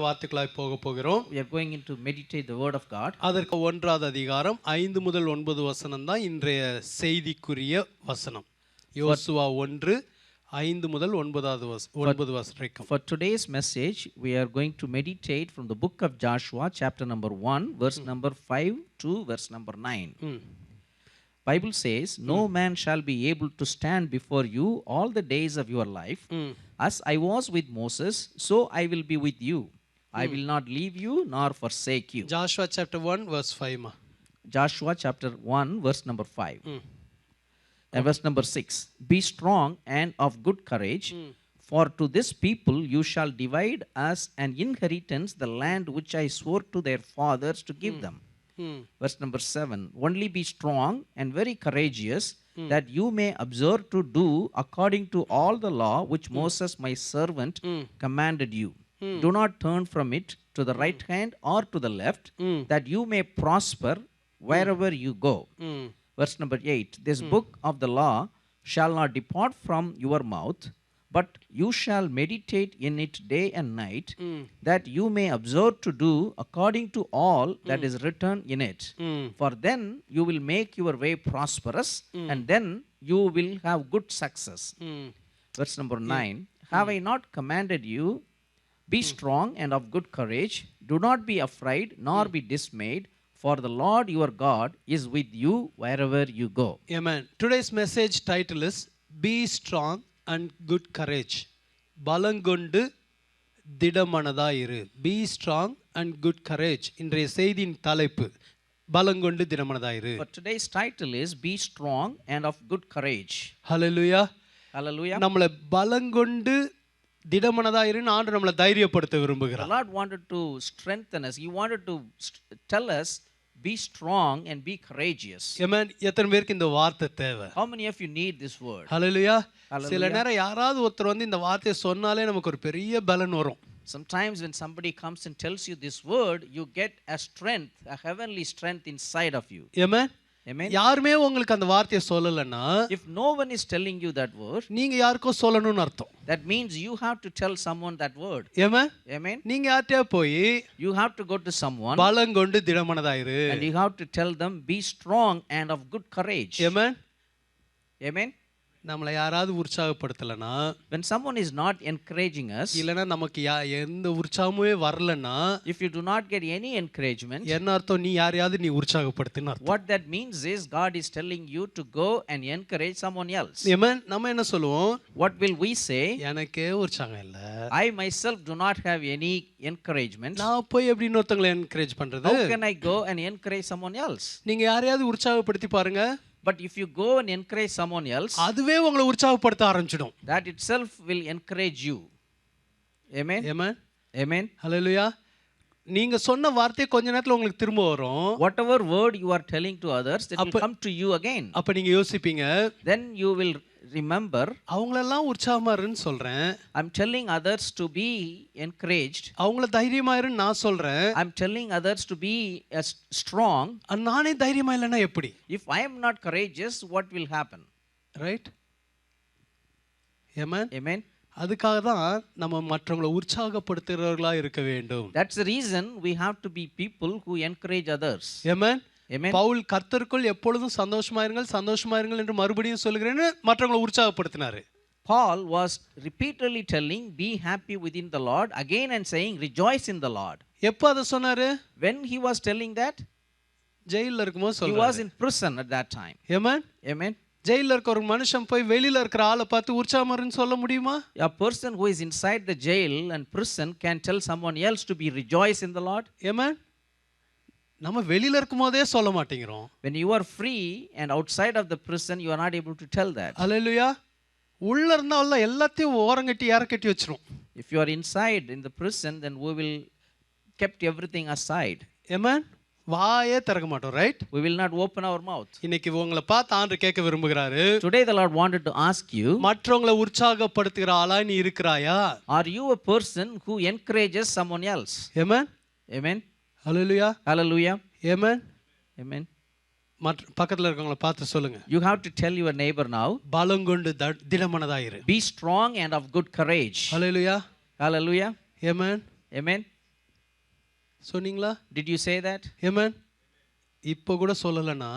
வார்த்தைகளாய் போக போகிறோம். We are going into meditate the word of God. அதற்கு 1வது அதிகாரம் 5 முதல் 9 வசனம் தான் இன்றைய செய்திக்குரிய வசனம். யோசுவா 1:5 முதல் 9 வசனம் வரைக்கும். For today's message we are going to meditate from the book of Joshua chapter number 1 verse number 5 to verse number 9. Bible says, no man shall be able to stand before you all the days of your life. As I was with Moses, so I will be with you. I will not leave you nor forsake you. Joshua chapter 1 verse 5. Joshua chapter 1 verse number 5. And verse number 6. Be strong and of good courage, for to this people you shall divide as an inheritance the land which I swore to their fathers to give them. Verse number 7. Only be strong and very courageous, that you may observe to do according to all the law which Moses my servant commanded you. Do not turn from it to the right hand or to the left, that you may prosper wherever you go. Verse number 8. This book of the law shall not depart from your mouth, but you shall meditate in it day and night, that you may observe to do according to all that is written in it. For then you will make your way prosperous, and then you will have good success. Verse number 9. Have I not commanded you? Be strong and of good courage. Do not be afraid, nor be dismayed, for the Lord your God is with you wherever you go. Amen. Today's message title is Be Strong and Good Courage. பலங்கொண்டு திடமனதாயிரு. Be strong and good courage. இன்றைய செய்தியின் தலைப்பு பலங்கொண்டு திடமனதாயிரு. But today's title is Be strong and of good courage. Hallelujah. Hallelujah. நம்மளை பலங்கொண்டு திடமனதாயிருன்னு ஆண்டு நம்மளை தைரியப்படுத்த விரும்புகிறார். The Lord wanted to strengthen us. He wanted to tell us, be strong and be courageous. Amen. எத்தனை பேருக்கு இந்த வார்த்தை தேவை? How many of you need this word? Hallelujah. Hallelujah. சில நேரம் யாராவது ஒருத்தர் வந்து இந்த வார்த்தையை சொன்னாலே நமக்கு ஒரு பெரிய பலன் வரும். Sometimes when somebody comes and tells you this word, you get a strength, a heavenly strength inside of you. Amen. Amen. யாருமே உங்களுக்கு அந்த வார்த்தையை சொல்லலன்னா, if no one is telling you that word, நீங்க யாருக்கோ சொல்லணும்னு அர்த்தம். that means you have to tell someone that word. Amen. Amen. நீங்க யார்கிட்டயா போய் you have to go to someone பலங்கொண்டு திடமனதாயிரு, and you have to tell them, be strong and of good courage. Amen. Amen. நம்மளை யாராவது உற்சாகப்படுத்தலனா, when someone is not encouraging us, இல்லனா நமக்கு எந்த உற்சாகமே வரலனா, if you do not get any encouragement, என்ன அர்த்தம்? நீ யாரையாவது நீ உற்சாகப்படுத்தின அர்த்தம். what that means is God is telling you to go and encourage someone else. Amen. நம்ம என்ன சொல்லுவோம்? What will we say? எனக்கே உற்சாகம் இல்ல. I myself do not have any encouragement. நான் போய் எப்படி இன்னொருத்தங்களை என்கரேஜ் பண்றது? How can I go and encourage someone else? நீங்க யாரையாவது உற்சாகப்படுத்தி பாருங்க. But if you go and encourage someone else, அதுவே உங்களை உற்சாகப்படுத்த ஆரம்பிச்சிடும். that itself will encourage you. Amen. Amen. Amen. Hallelujah. நீங்க சொன்ன வார்த்தை கொஞ்ச நேரத்துல உங்களுக்கு திரும்ப வரும். Whatever word you are telling to others, it will come to you again. அப்ப நீங்க யோசிப்பீங்க, then you will remember, அவங்களெல்லாம் உற்சாகமா இருன்னு சொல்றேன், I'm telling others to be encouraged, அவங்கள தைரியமா இருன்னு நான் சொல்றேன், I'm telling others to be strong, நானே தைரியமா இல்லைன்னா எப்படி? if I am not courageous, what will happen? Right? Amen. Amen. அதுக்காக தான் நம்ம மற்றவங்களை உற்சாகப்படுத்துறவர்களா இருக்க வேண்டும். That's the reason we have to be people who encourage others. Amen. Amen. Pavul கர்த்தருக்குள் எப்பொழுதும் சந்தோஷமாயிருங்கள் என்று மறுபடியும் சொல்கிறேன்னு மற்றவங்களை உற்சாகப்படுத்தினாரு. Paul was repeatedly telling, be happy within the Lord, again and saying, rejoice in the Lord. எப்போ அதை சொன்னாரு? When he was telling that, ஜெயில்ல இருக்கும்போது சொல்றாரு. he was in prison at that time. Amen. Amen. ஜெயில்ல இருக்க ஒரு மனுஷன் போய் வெளியில இருக்கிற ஆளை பார்த்து உற்சாகமா இருன்னு சொல்ல முடியுமா? A person who is inside the jail and prison can tell someone else to be rejoice in the Lord. Amen. நம்ம வெளியில இருக்கும்போதே சொல்ல மாட்டேங்கிறோம். When you are free and outside of the prison, you are not able to tell that. Hallelujah. உள்ள இருந்தா எல்லாத்தையும் ஓரங்கட்டி ஏறக்கட்டி வச்சிரும். If you are inside in the prison, then we will kept everything aside. Amen. வாயே திறக்க மாட்டோம். Right? We will not open our mouth. இன்னைக்கு உங்களை பார்த்து ஆண்டவர் கேட்க விரும்புகிறாரு. Today the Lord wanted to ask you, மற்றவங்களை உற்சாகப்படுத்துகிற ஆளா நீ இருக்கிறாயா? are you a person who encourages someone else? Amen. Amen. Hallelujah. Hallelujah. Amen. Amen. பக்கத்துல இருக்கவங்களை பார்த்து சொல்லுங்க. You have to tell your neighbor now, பலங்கொண்டு திடமனதாயிரு. be strong and of good courage. Hallelujah. Hallelujah. Amen. Amen. சொன்னீங்களா? Did you say that? ஏமேன். இப்போ கூட சொல்லலைன்னா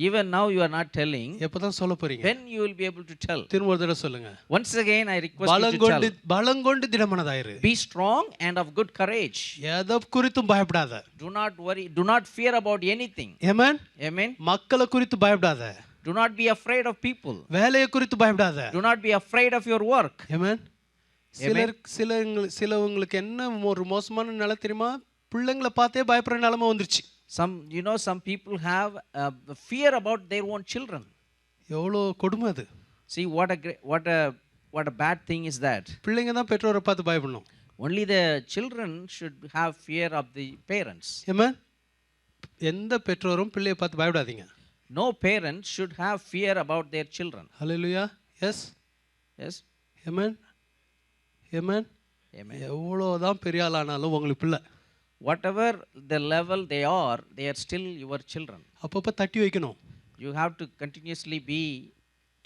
Even now you are not telling. எப்பதான் சொல்ல போறீங்க? When you will be able to tell? திரும்ப ஒரு தடவை சொல்லுங்க. Once again I request you to tell. பலங்கொண்டு திடமனதாயிரு. Be strong and of good courage. எதை குறித்தும் பயப்படாத. Do not worry, do not fear about anything. Amen. Amen. மக்களை குறித்து பயப்படாத. Do not be afraid of people. வேலையை குறித்து பயப்படாத. Do not be afraid of your work. ஆமென். சிலவங்களுக்கு என்ன ஒரு மோசமான நிலை தெரியுமா? பிள்ளைங்களை பார்த்தே பயப்படுற நிலைமை வந்துருச்சு. Some people have fear about their own children. எவ்வளோ கொடுமை அது. See what a bad thing is that. பிள்ளைங்க தான் பெற்றோரை பார்த்து பயப்படணும். Only the children should have fear of the parents. ஆமென். எந்த பெற்றோரும் பிள்ளையை பார்த்து பயப்படாதீங்க. No parent should have fear about their children. Hallelujah. Yes. Yes. Amen. Amen. Amen. எவ்வளோதான் பெரிய ஆளானாலும் உங்களுக்கு பிள்ளை. Whatever the level they are still your children. அப்பப்போ தட்டி வைக்கணும். You have to continuously be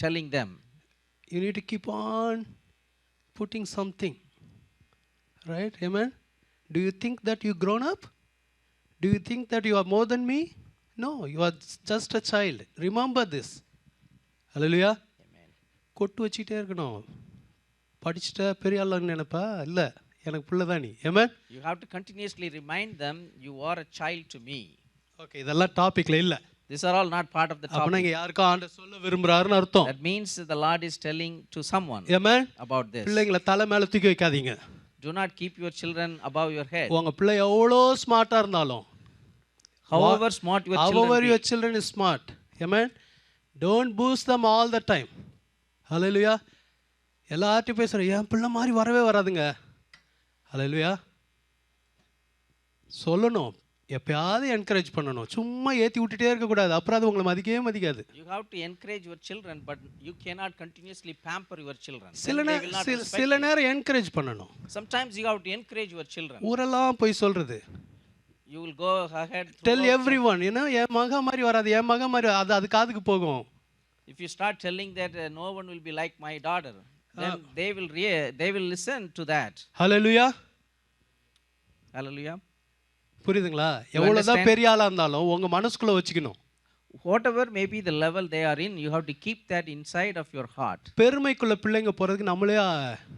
telling them. You need to keep on putting something. Right? Amen. Do you think that you grown up? Do you think that you are more than me? No, you are just a child. Remember this. Hallelujah. Amen. கொட்டு வச்சுக்கிட்டே இருக்கணும். படிச்சுட்ட பெரிய ஆளான்னு நினைப்பா? இல்லை, எனக்கு பிள்ளை தான் நீ. Amen. You have to continuously remind them you are a child to me. Okay, இதெல்லாம் டாபிக்ல இல்லை. These are all not part of the topic. அப்ப நீங்க யாருக்கோ ஆண்டவர் சொல்ல விரும்புறாருன்னு அர்த்தம். That means the Lord is telling to someone. Amen. About this. பிள்ளைங்களை தலை மேல தூக்கி வைக்காதீங்க. Do not keep your children above your head. உங்க பிள்ளை எவ்வளோ ஸ்மார்ட்டா இருந்தாலும், however smart your children however your children is smart. Amen. Don't boost them all the time. Hallelujah. எல்லார்ட்டையும் பேசுற என் பிள்ளை மாதிரி வரவே வராதுங்க. Hallelujah. சொல்லணும், எப்பயாவது என்கரேஜ் பண்ணணும். சும்மா ஏற்றி விட்டுட்டே இருக்கக்கூடாது, அப்புறம் அது உங்களை மதிக்கவே மதிக்காது. You have to encourage your children, but you cannot continuously pamper your children. சில நேரம் என்கரேஜ் பண்ணணும். Sometimes you have to encourage your children. ஊரெல்லாம் போய் சொல்றது. You will go ahead. Tell everyone, you know, என் மக மாதிரி வராது, என் மக மாதிரி அது காதுக்கு போகும். If you start telling that no one will be like my daughter, then they will listen to that. Hallelujah. Hallelujah. புரியுதுங்களா? எவ்வளவுதான் பெரிய ஆளா இருந்தாலும் உங்க மனசுக்குள்ள வச்சுக்கணும். Whatever may be the level they are in, you have to keep that inside of your heart. பெருமைக்குள்ள பிள்ளைங்க போறதுக்கு நம்மளே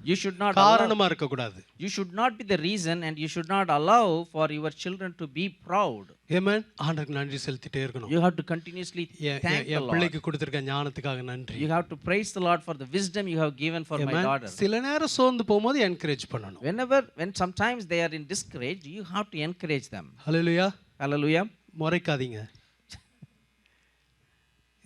you should not காரணமா இருக்க கூடாது. You should not be the reason, and you should not allow for your children to be proud. Amen. ஆண்டவருக்கு நன்றி செலுத்திட்டே இருக்கணும். You have to continuously thank the Lord. பிள்ளைக்கு கொடுத்திருக்க ஞானத்துக்காக நன்றி. You have to praise the Lord for the wisdom you have given for my daughter. சில நேரம் சோர்ந்து போகும்போது என்கரேஜ் பண்ணணும். When sometimes they are in discourage, you have to encourage them. Hallelujah. Hallelujah. முறைக்காதீங்க.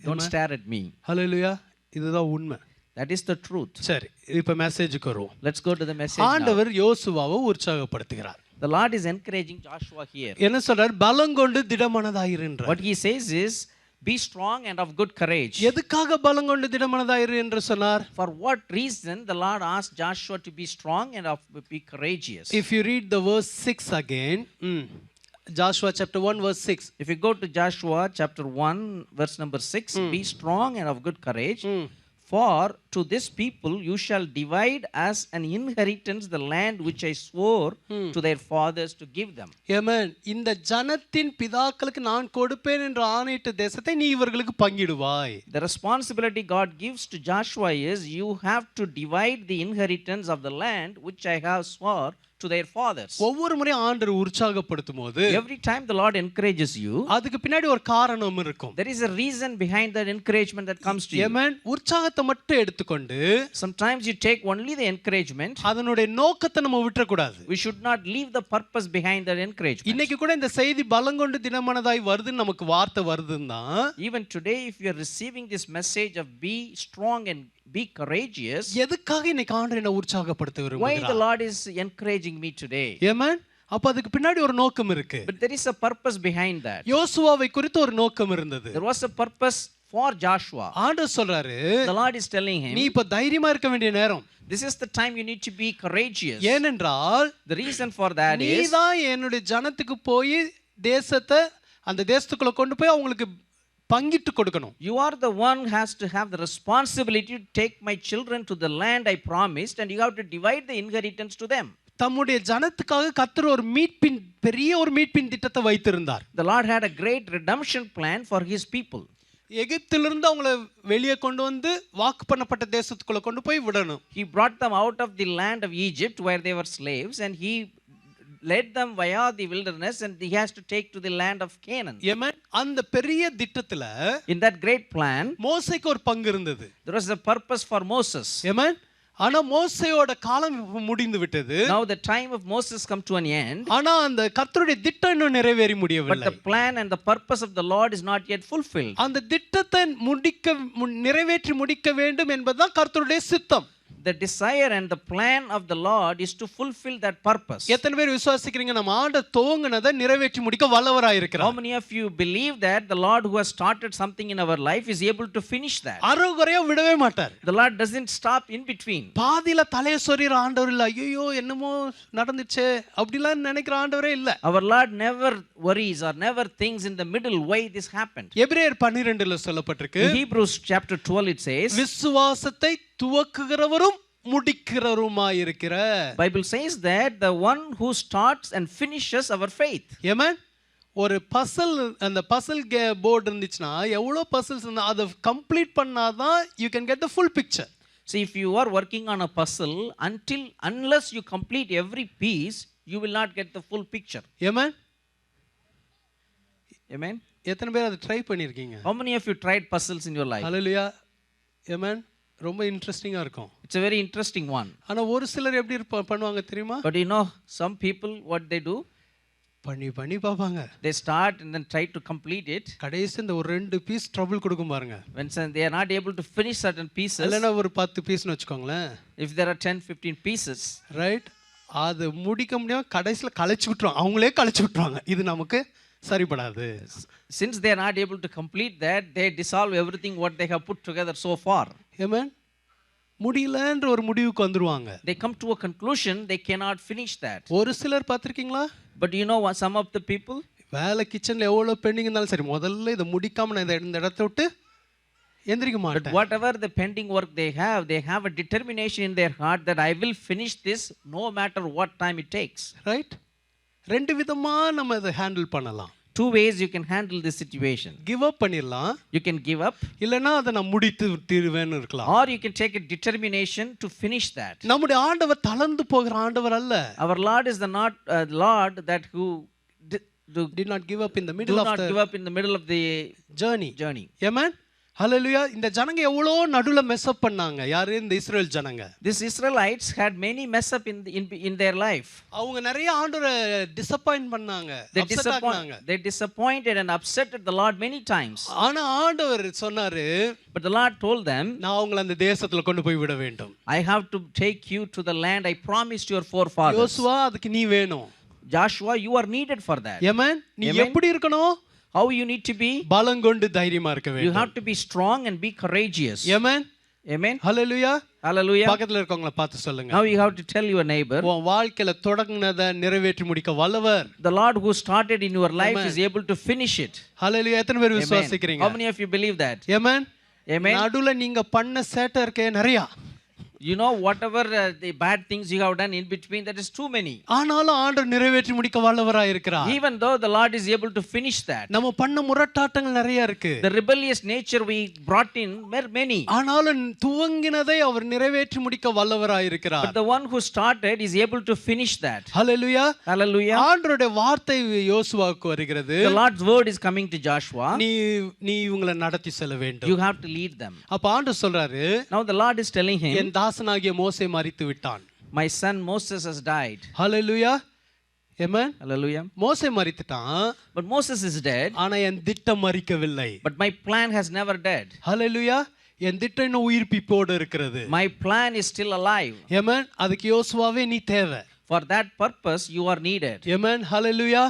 Don't stare at me. Hallelujah. இதுதான் உண்மை. That is the truth. சரி, இப்போ மெசேஜுக்கு வருவோம். Let's go to the message. ஆண்டவர் யோசுவாவை உற்சாகப்படுத்துகிறார். The Lord is encouraging Joshua here. என்ன சொல்றார்? பலங்கொண்டு திடமனதாயிரு என்றார். What he says is, be strong and of good courage. எதுக்காக பலங்கொண்டு திடமனதாயிரு என்று சொன்னார்? For what reason the Lord asked Joshua to be strong and be courageous? If you read the verse 6 again, Joshua chapter 1 verse 6. If you go to Joshua chapter 1 verse number 6, be strong and of good courage, for to this people you shall divide as an inheritance the land which I swore to their fathers to give them. Amen. இந்த ஜனத்தின் பிதாக்களுக்கு நான் கொடுப்பேன் என்று ஆணையிட்ட தேசத்தை நீ இவர்களுக்கு பங்கிடுவாய். The responsibility God gives to Joshua is, you have to divide the inheritance of the land which I have swore to their fathers. ஒவ்வொரு முறை ஆண்டவர் உற்சாகப்படுத்தும்போது, every time the Lord encourages you, அதுக்கு பின்னாடி ஒரு காரணம் இருக்கும். there is a reason behind that encouragement that comes to you. Amen. உற்சாகத்தை மட்டும் எடுத்துக்கொண்டு, sometimes you take only the encouragement, அதனுடைய நோக்கத்தை நம்ம விட்டுற கூடாது. we should not leave the purpose behind that encouragement. இன்னைக்கு கூட இந்த செய்தி பலங்கொண்டு திடமனதாய் வருதுன்னு நமக்கு வார்த்தை வருதுன்னா, even today if you are receiving this message of be strong and be courageous, எதுக்காக இன்னைக்கு ஆண்டவர் என்ன உற்சாகப்படுத்த விரும்புகிறார்? why the Lord is encouraging me today? Amen. அப்ப அதுக்கு பின்னாடி ஒரு நோக்கம் இருக்கு. But there is a purpose behind that. யோசுவாவை குறித்து ஒரு நோக்கம் இருந்தது. There was a purpose for Joshua. ஆண்டவர் சொல்றாரு, the Lord is telling him, நீ இப்ப தைரியமா இருக்க வேண்டிய நேரம். this is the time you need to be courageous. ஏனென்றால் the reason for that is, நீ தான் என்னுடைய ஜனத்துக்கு போய் தேசத்தை அந்த தேசத்துக்குள்ள கொண்டு போய் அவங்களுக்கு பங்கிட்டு கொடுக்கணும். you are the one has to have the responsibility to take my children to the land I promised, and you have to divide the inheritance to them. தம்முடைய ஜனத்துக்காக கர்த்தர் ஒரு மீட்பின் பெரிய ஒரு மீட்பின் திட்டத்தை வைத்திருந்தார். The Lord had a great redemption plan for his people. எகிப்திலிருந்து அவங்கள வெளியே கொண்டு வந்து வாக்கு பண்ணப்பட்ட தேசத்துக்குள்ள கொண்டு போய் விடணும். He brought them out of the land of Egypt where they were slaves, and he led them via the wilderness, and he has to take to the land of Canaan. Amen. அந்த பெரிய திட்டத்துல In that great plan, மோசேக்கு ஒரு பங்கு இருந்தது. there was a purpose for Moses. Amen. ஆனா மோசேயோட காலம் இப்ப முடிந்து விட்டது. Now the time of Moses come to an end. ஆனா அந்த கர்த்தருடைய திட்டம் இன்னும் நிறைவேறி But முடியவில்லை. the plan and the purpose of the Lord is not yet fulfilled. அந்த திட்டத்தை நிறைவேற்றி முடிக்க வேண்டும் என்பதுதான் கர்த்தருடைய சித்தம். The desire and the plan of the Lord is to fulfill that purpose. எத்தனை பேர் விசுவாசிக்கிறீங்க நம்ம ஆண்டவர் துவங்கினதை நிறைவேற்றி முடிக்க வல்லவராய் How இருக்கிறார்? many of you believe that the Lord who has started something in our life is able to finish that? அறகுறையா விடவே மாட்டார். The Lord doesn't stop in between. பாதியில தலைய சொறிற ஆண்டவர் இல்ல. ஐயோ என்னமோ நடந்துச்சே அப்படிலாம் நினைக்கிற ஆண்டவரே இல்ல. Our Lord never worries or never thinks in the middle why this happened. எபிரேயர் 12ல சொல்லப்பட்டிருக்கு. In Hebrews chapter 12 it says, விசுவாசத்தை துவக்குகிறவரும் முடிக்கிறவருமாயிருக்கிற. Bible says that the one who starts and finishes our faith. Amen. ஒரு பசில் அந்த பசில் போர்டு இருந்துச்சுன்னா எவ்வளோ puzzles இருந்தா அதை complete பண்ணாதான் you can get the full picture. See, if you are working on a puzzle, unless you complete every piece, you will not get the full picture. Amen. Amen. எத்தனை பேர் அதை try பண்ணியிருக்கீங்க? How many of you tried puzzles in your life? Hallelujah. Amen. ரொம்ப இன்ட்ரெஸ்டிங்கா இருக்கும். It's a very interesting one. ஆனா ஒரு சிலர் எப்படி பண்ணுவாங்க தெரியுமா? But you know, some people what they do? பண்ணி பாப்பாங்க. They start and then try to complete it. கடைசி இந்த ஒரு 2 பீஸ் ட்ரபிள் கொடுக்கும் பாருங்க. When they are not able to finish certain pieces. இல்லனா ஒரு 10 பீஸ்னு வெச்சுக்கோங்களேன். If there are 10-15 pieces, right? அது முடிக்க முடியாம கடைசில கழிச்சு விட்டுறாங்க. அவங்களே கழிச்சு விட்டுறாங்க. இது நமக்கு சரிபடாது. Since they are not able to complete that, they dissolve everything what they have put together so far. Amen. முடியலன்ற ஒரு முடிவுக்கு வந்துருவாங்க. They come to a conclusion they cannot finish that. ஒரு சிலர் பாத்திருக்கீங்களா? But you know what, some of the people, வேலை கிச்சன்ல எவ்வளவு bending இருந்தாலும் சரி முதல்ல இத முடிக்காம நான் இந்த இடத்தை விட்டு எந்திரிக்க மாட்டேன். whatever the pending work they have a determination in their heart that I will finish this no matter what time it takes. Right? ரெண்டு விதமா நம்ம இத ஹேண்டில் பண்ணலாம். Two ways you can handle this situation. Give up பண்ணிரலாம். You can give up. இல்லனா அத நான் முடித்து தீருவேன்னு இருக்கலாம். Or you can take a determination to finish that. நம்முடைய ஆண்டவர் தளர்ந்து போகிற ஆண்டவர் அல்ல. Our Lord is the not Lord that who did not give up in the middle of the journey. Amen. Hallelujah. இந்த ஜனங்க எவ்வளோ நடுவுல மெஸ் அப் பண்ணாங்க. யாரு? இந்த இஸ்ரவேல் ஜனங்க. These Israelites had many mess up in their life. அவங்க நிறைய ஆண்டவரை டிசப்பாயிண்ட் பண்ணாங்க. They disappointed and upset the Lord many times. ஆனா ஆண்டவர் சொன்னாரு, but the Lord told them, நான் உங்களை அந்த தேசத்துல கொண்டு போய் விட வேண்டும். I have to take you to the land I promised your forefathers. யோசுவா அதுக்கு நீ வேணும். Joshua, you are needed for that. Amen. நீ எப்படி இருக்கணும்? How you need to be? பலங்கொண்டு தைரியமா இருக்க வேண்டும். You have to be strong and be courageous. Amen. Amen. Hallelujah. Hallelujah. பக்கத்துல இருக்கவங்கள பார்த்து சொல்லுங்க. Now you have to tell your neighbor, உன் வாழ்க்கையில தொடங்குனதை நிறைவேற்றி முடிக்க வல்லவர். The Lord who started in your life is able to finish it. Hallelujah. எத்தனை பேர் விசுவாசிக்கிறீங்க? How many of you believe that? Amen. Amen. நடுவுல நீங்க பண்ண சேட்டை இருக்கே நிறைய. You know, whatever the bad things you have done in between, that is too many. ஆனாலும் ஆண்டவர் நிறைவேற்றி முடிக்க வல்லவராய் இருக்கிறார். Even though the Lord is able to finish that. நம்ம பண்ண முரட்டாட்டங்கள் நிறைய இருக்கு. The rebellious nature we brought in were many. ஆனாலும் துவங்கினதை அவர் நிறைவேற்றி முடிக்க வல்லவராய் இருக்கிறார். But the one who started is able to finish that. Hallelujah. Hallelujah. ஆண்டவருடைய வார்த்தை யோசுவாவுக்கு வருகிறது. The Lord's word is coming to Joshua. நீ இவங்களை நடத்தி செல்ல வேண்டும். You have to lead them. அப்ப ஆண்டவர் சொல்றாரு, Now the Lord is telling him, என் தாசனாகிய மோசே மரித்து விட்டான். My son Moses has died. Hallelujah. Amen. Hallelujah. மோசே மரித்துட்டான். But Moses is dead. ஆனா என் திட்டம் மரிக்கவில்லை. But my plan has never died. Hallelujah. என் திட்டம் இன்னும் உயிர்ப்பிப்போடு இருக்கிறது. My plan is still alive. Amen. அதுக்கு யோசுவாவே நீ தேவை. For that purpose you are needed. Amen. Hallelujah.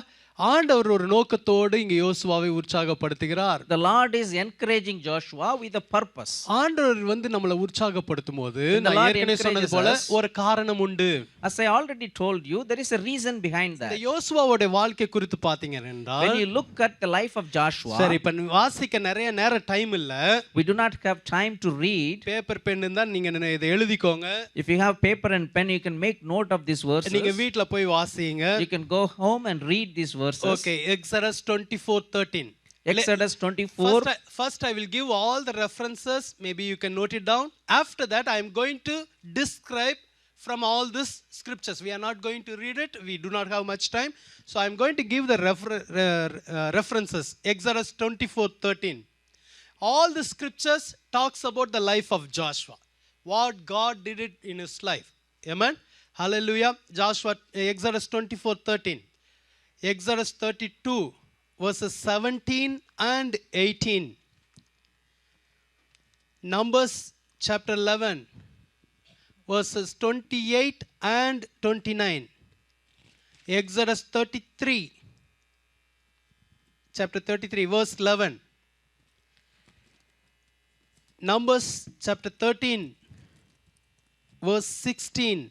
ஆண்டவர் ஒரு நோக்கத்தோடு இங்க யோசுவாவை உற்சாகப்படுத்துகிறார். The Lord is encouraging Joshua with a purpose. ஆண்டவர் வந்து நம்மளை உற்சாகப்படுத்தும் போது When the நான் Lord ஏற்கனவே சொன்னது encourages போல us, ஒரு காரணம் உண்டு. As I already told you, there is a reason behind இந்த that. யோசுவாவோட வாழ்க்கை குறித்து பாத்தீங்க When என்றால், you look at the life of Joshua, சரி இப்ப வாசிக்க நிறைய நேரம் டைம் இல்ல, we do not have time to read. Paper pen இருந்தா நீங்க இதை எழுதிக்கோங்க. If you have paper and pen, you can make note of these verses. நீங்க வீட்ல போய் வாசிங்க. You can go home and read these verses. Okay, Exodus 24:13. Exodus 24. First I will give all the references, maybe you can note it down. After that I am going to describe from all these scriptures. We are not going to read it, we do not have much time, so I am going to give the references. Exodus 24:13. All the scriptures talks about the life of Joshua, what God did it in his life. Amen, hallelujah. Joshua, Exodus 24:13. Exodus 32 verses 17 and 18. Numbers chapter 11 verses 28 and 29. Exodus 33 chapter 33 verse 11. Numbers chapter 13 verse 16.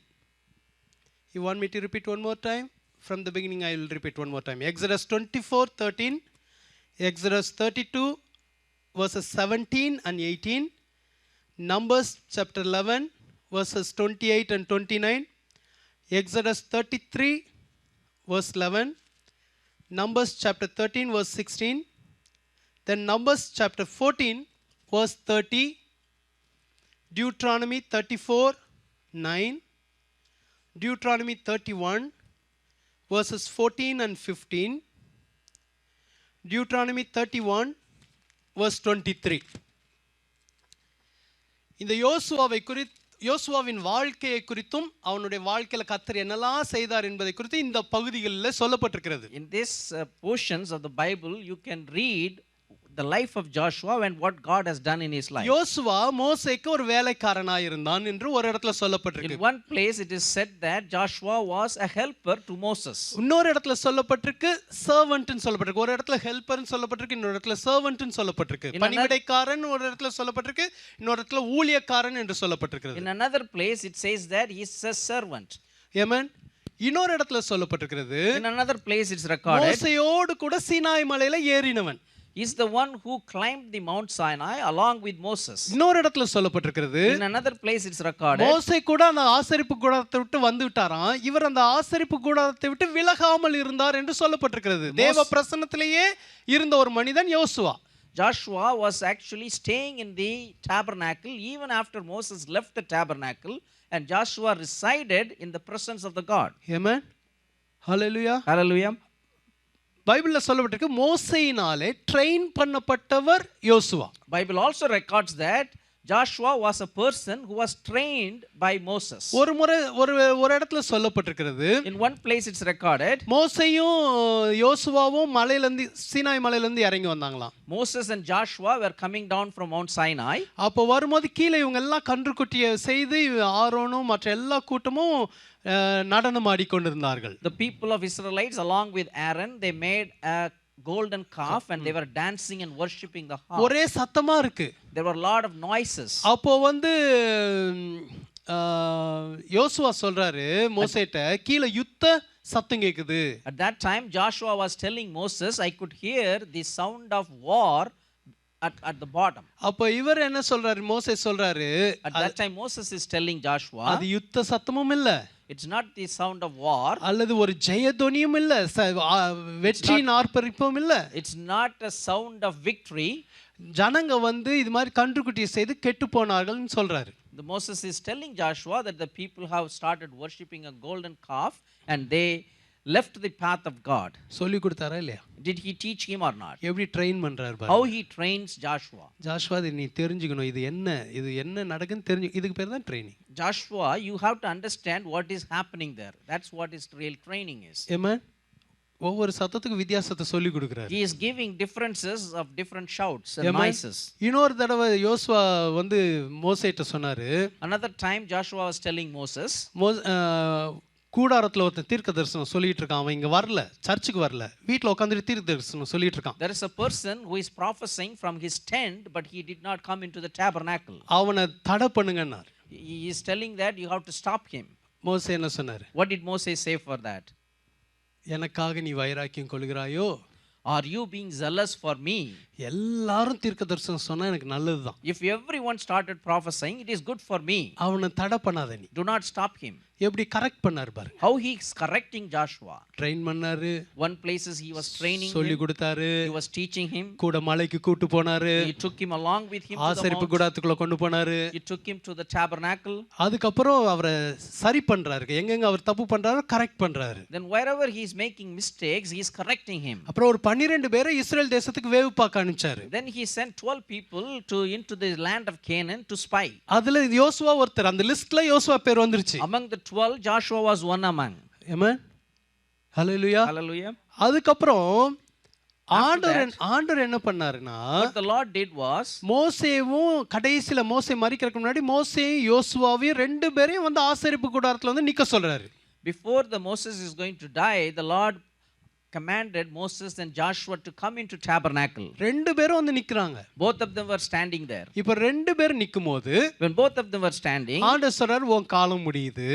You want me to repeat one more time? From the beginning I will repeat one more time. Exodus 24:13, Exodus 32 verses 17 and 18, Numbers chapter 11 verses 28 and 29, Exodus 33 verse 11, Numbers chapter 13 verse 16, then Numbers chapter 14 verse 30, Deuteronomy 34:9, Deuteronomy 31 verses 14 and 15, Deuteronomy 31 verse 23. இந்த யோசுவாவின் வாழ்க்கையை குறித்தும் அவனுடைய வாழ்க்கையில கர்த்தர் என்னெல்லாம் செய்தார் என்பதை குறித்து இந்த பகுதிகளில் சொல்லப்பட்டிருக்கிறது. In these portions of the Bible, you can read the life of Joshua and what God has done in his life. யோசுவா மோசேக்கு ஒரு வேலைக்காரனாய் இருந்தான் என்று ஒரு இடத்துல சொல்லப்பட்டிருக்கு. In one place it is said that Joshua was a helper to Moses. இன்னொரு இடத்துல சொல்லப்பட்டிருக்கு servant ன்னு சொல்லப்பட்டிருக்கு. ஒரு இடத்துல helper ன்னு சொல்லப்பட்டிருக்கு, இன்னொரு இடத்துல servant ன்னு சொல்லப்பட்டிருக்கு. பணிவிடைக்காரன் ஒரு இடத்துல சொல்லப்பட்டிருக்கு, இன்னொரு இடத்துல ஊழியக்காரன் என்று சொல்லப்பட்டிருக்கிறது. In another place it says that he is a servant. Amen. இன்னொரு இடத்துல சொல்லப்பட்டிருக்கிறது, In another place it's recorded, மோசேயோடு கூட சீனாய் மலையில ஏறினவன். he is the one who climbed the Mount Sinai along with Moses. இன்னொரு இடத்துல சொல்லப்பட்டிருக்கிறது, In another place it's recorded, மோசே கூட அந்த ஆசரிப்பு கூடாரத்தை விட்டு வந்து விட்டாராம், இவர் அந்த ஆசரிப்பு கூடாரத்தை விட்டு விலகாமல் இருந்தார் என்று சொல்லப்பட்டிருக்கிறது. தேவ பிரசன்னத்திலேயே இருந்த ஒரு மனிதன் யோசுவா. Joshua was actually staying in the tabernacle even after Moses left the tabernacle, and Joshua resided in the presence of the God. Amen, hallelujah. Hallelujah. பைபிள்ல சொல்லப்பட்டிருக்கு, மோசேயினாலே train பண்ணப்பட்டவர் Joshua. Bible also records that Joshua was a person who was trained by Moses. ஒரு முறை ஒரு இடத்துல சொல்லப்பட்டிருக்கிறது, In one place it's recorded, மோசேயும் யோசுவாவும் மலையிலிருந்து சீனாய் மலையிலிருந்து இறங்கி வந்தாங்களாம். Moses and Joshua were coming down from Mount Sinai. அப்போ வரும்போது கீழே இவங்க எல்லாம் கன்றுக்குட்டியை செய்து ஆரோனும் மற்ற எல்லா கூட்டமும் நடனம் ஆடிக்கொண்டிருந்தார்கள். The people of Israelites along with Aaron, they made a golden calf and they were dancing and worshiping the harp. ஒரே சத்தமா இருக்கு. There were a lot of noises. அப்போ யோசுவா சொல்றாரு மோசேட்ட, கீழே யுத்த சத்தம் கேக்குது. At that time Joshua was telling Moses, I could hear the sound of war at the bottom. அப்போ இவர் என்ன சொல்றாரு, மோசே சொல்றாரு, At that time Moses is telling Joshua, அது யுத்த சத்தமும் இல்ல, it's not the sound of war, அல்லது ஒரு ஜெயதொனியும் இல்ல, வெற்றியின் ஆர்ப்பரிப்பும் இல்ல, it's not a sound of victory. ஜனங்க இது மாதிரி கன்றுக்குட்டியை செய்து கெட்டு போனார்கள்னு சொல்றாரு. The Moses is telling Joshua that the people have started worshipping a golden calf and they left the path of God. சொல்லி கொடுத்தாரா இல்லையா? Did he teach him or not? எப்படி ட்ரெயின் பண்றாரு பாரு. How he trains Joshua. Joshua, நீ தெரிஞ்சுக்கணும், இது என்ன நடக்குன்னு தெரிஞ்சு, இதுக்கு பேர் தான் training. Joshua, you have to understand what is happening there. That's what is real training is. Amen. ஒவ்வொரு சத்தத்துக்கு வித்தியாசத்தை சொல்லி கொடுக்கிறார். He is giving differences of different shouts and noises. இன்னொரு தடவை யோசுவா மோசேட்ட சொன்னாரு, Another time Joshua was telling Moses, கூடாரத்தில் ஒருத்தன் தீர்க்க தரிசனம் சொல்லிட்டு இருக்கான். அவன் இங்கே வரல, சர்ச்சுக்கு வரல, வீட்டில் உட்காந்துட்டு தீர்க்க தரிசனம் சொல்லிட்டு இருக்கான். There is a person who is prophesying from his tent, but he did not come into the tabernacle. அவனை தடை பண்ணுங்கன்னார். He is telling that you have to stop him. மோசே என்ன சொன்னார்? What did Moses say for that? எனக்காக நீ வைராக்கியம் கொள்கிறாயோ? Are you being zealous for me? எல்லாரும் தீர்க்க தரிசனம் சொன்னா எனக்கு நல்லதுதான். If everyone started prophesying, it is good for me. அவனை தடை பண்ணாத நீ. Do not stop him. எப்படி கரெக்ட் பண்ணாரு பாருங்க. How he is correcting Joshua. Train பண்ணாரு. One places he was training சொல்லி him. கொடுத்தாரு. He was teaching him. கூட மலைக்கு கூட்டி போனாரு. He took him along with him to the ஆசரிப்பு mount. கூடாரத்துக்குள்ள கொண்டு போனாரு. He took him to the tabernacle. அதுக்கப்புறம் அவரை சரி பண்றாரு. எங்கெங்க அவர் தப்பு பண்றாரோ கரெக்ட் பண்றாரு. Then wherever he is making mistakes, he is correcting him. அப்புறம் ஒரு 12 பேரை இஸ்ரேல் தேசத்துக்கு வேவு பார்க்க அனுப்பிச்சாரு. Then he sent 12 people into the land of Canaan to spy. அதுல யோசுவா ஒருத்தர். அந்த லிஸ்ட்ல யோசுவா பேர் வந்துருச்சு. Among the 12, Joshua was one among. Amen. Hallelujah. Hallelujah. அதுக்கப்புறம் ஆண்டவர் என்ன பண்ணாருன்னா, What the Lord did was, மோசேவும் கடைசில மோசே மரிக்கிறதுக்கு முன்னாடி மோசேயும் யோசுவாவையும் 2 பேரையும் வந்து ஆசரிப்பு கூடாரத்துல வந்து நிக்க சொல்றாரு. before the Moses is going to die, the Lord commanded Moses and Joshua to come into tabernacle. 2 பேரும் வந்து நிக்கறாங்க. Both of them were standing there. இப்போ 2 பேர் நிக்கும்போது When both of them were standing, ஆண்டவர் சொல்றார், உன் காலம் முடியுது.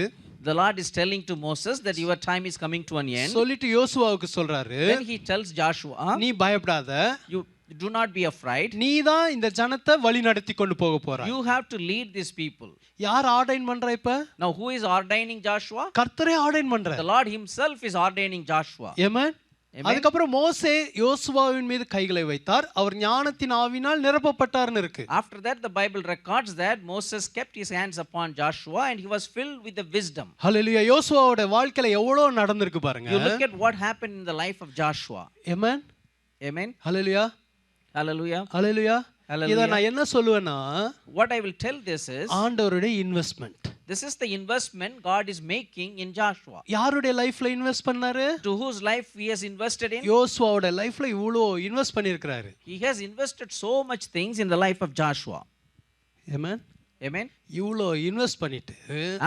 the Lord is telling to Moses that your time is coming to an end. சொல்லிட்டு யோசுவாவுக்கு சொல்றாரு, Then he tells Joshua, நீ பயப்படாத. you do not be afraid. நீ தான் இந்த ஜனத்தை வழி நடத்தி கொண்டு போக போற. You have to lead these people. யார் ஆர்டைன் பண்றா இப்ப? Now who is ordaining Joshua? கர்த்தரே ஆர்டைன் பண்றார். The Lord himself is ordaining Joshua. ஆமென். அதுக்கப்புறம் மோசே யோசுவாவின் மீது கைகளை வைத்தார், அவர் ஞானத்தின் ஆவினால் நிரப்பப்பட்டார்னு இருக்கு. After that the Bible records that Moses kept his hands upon Joshua and he was filled with the wisdom. ஹalleluya. யோசுவாவோட வாழ்க்கையில எவ்வளவு நடந்திருக்கு பாருங்க. You look at what happened in the life of Joshua. Amen. Amen. Hallelujah. Hallelujah. ஹalleluya. இத நான் என்ன சொல்லுவேன்னா, what I will tell this is, ஆண்டவருடைய investment. this is the investment God is making in Joshua. யாருடைய லைஃப்ல இன்வெஸ்ட் பண்ணாரு? To whose life he has invested in? யோசுவாவோட லைஃப்ல இவ்ளோ இன்வெஸ்ட் பண்ணிருக்காரு. He has invested so much things in the life of Joshua. Amen. Amen. இவ்ளோ invest பண்ணிட்டு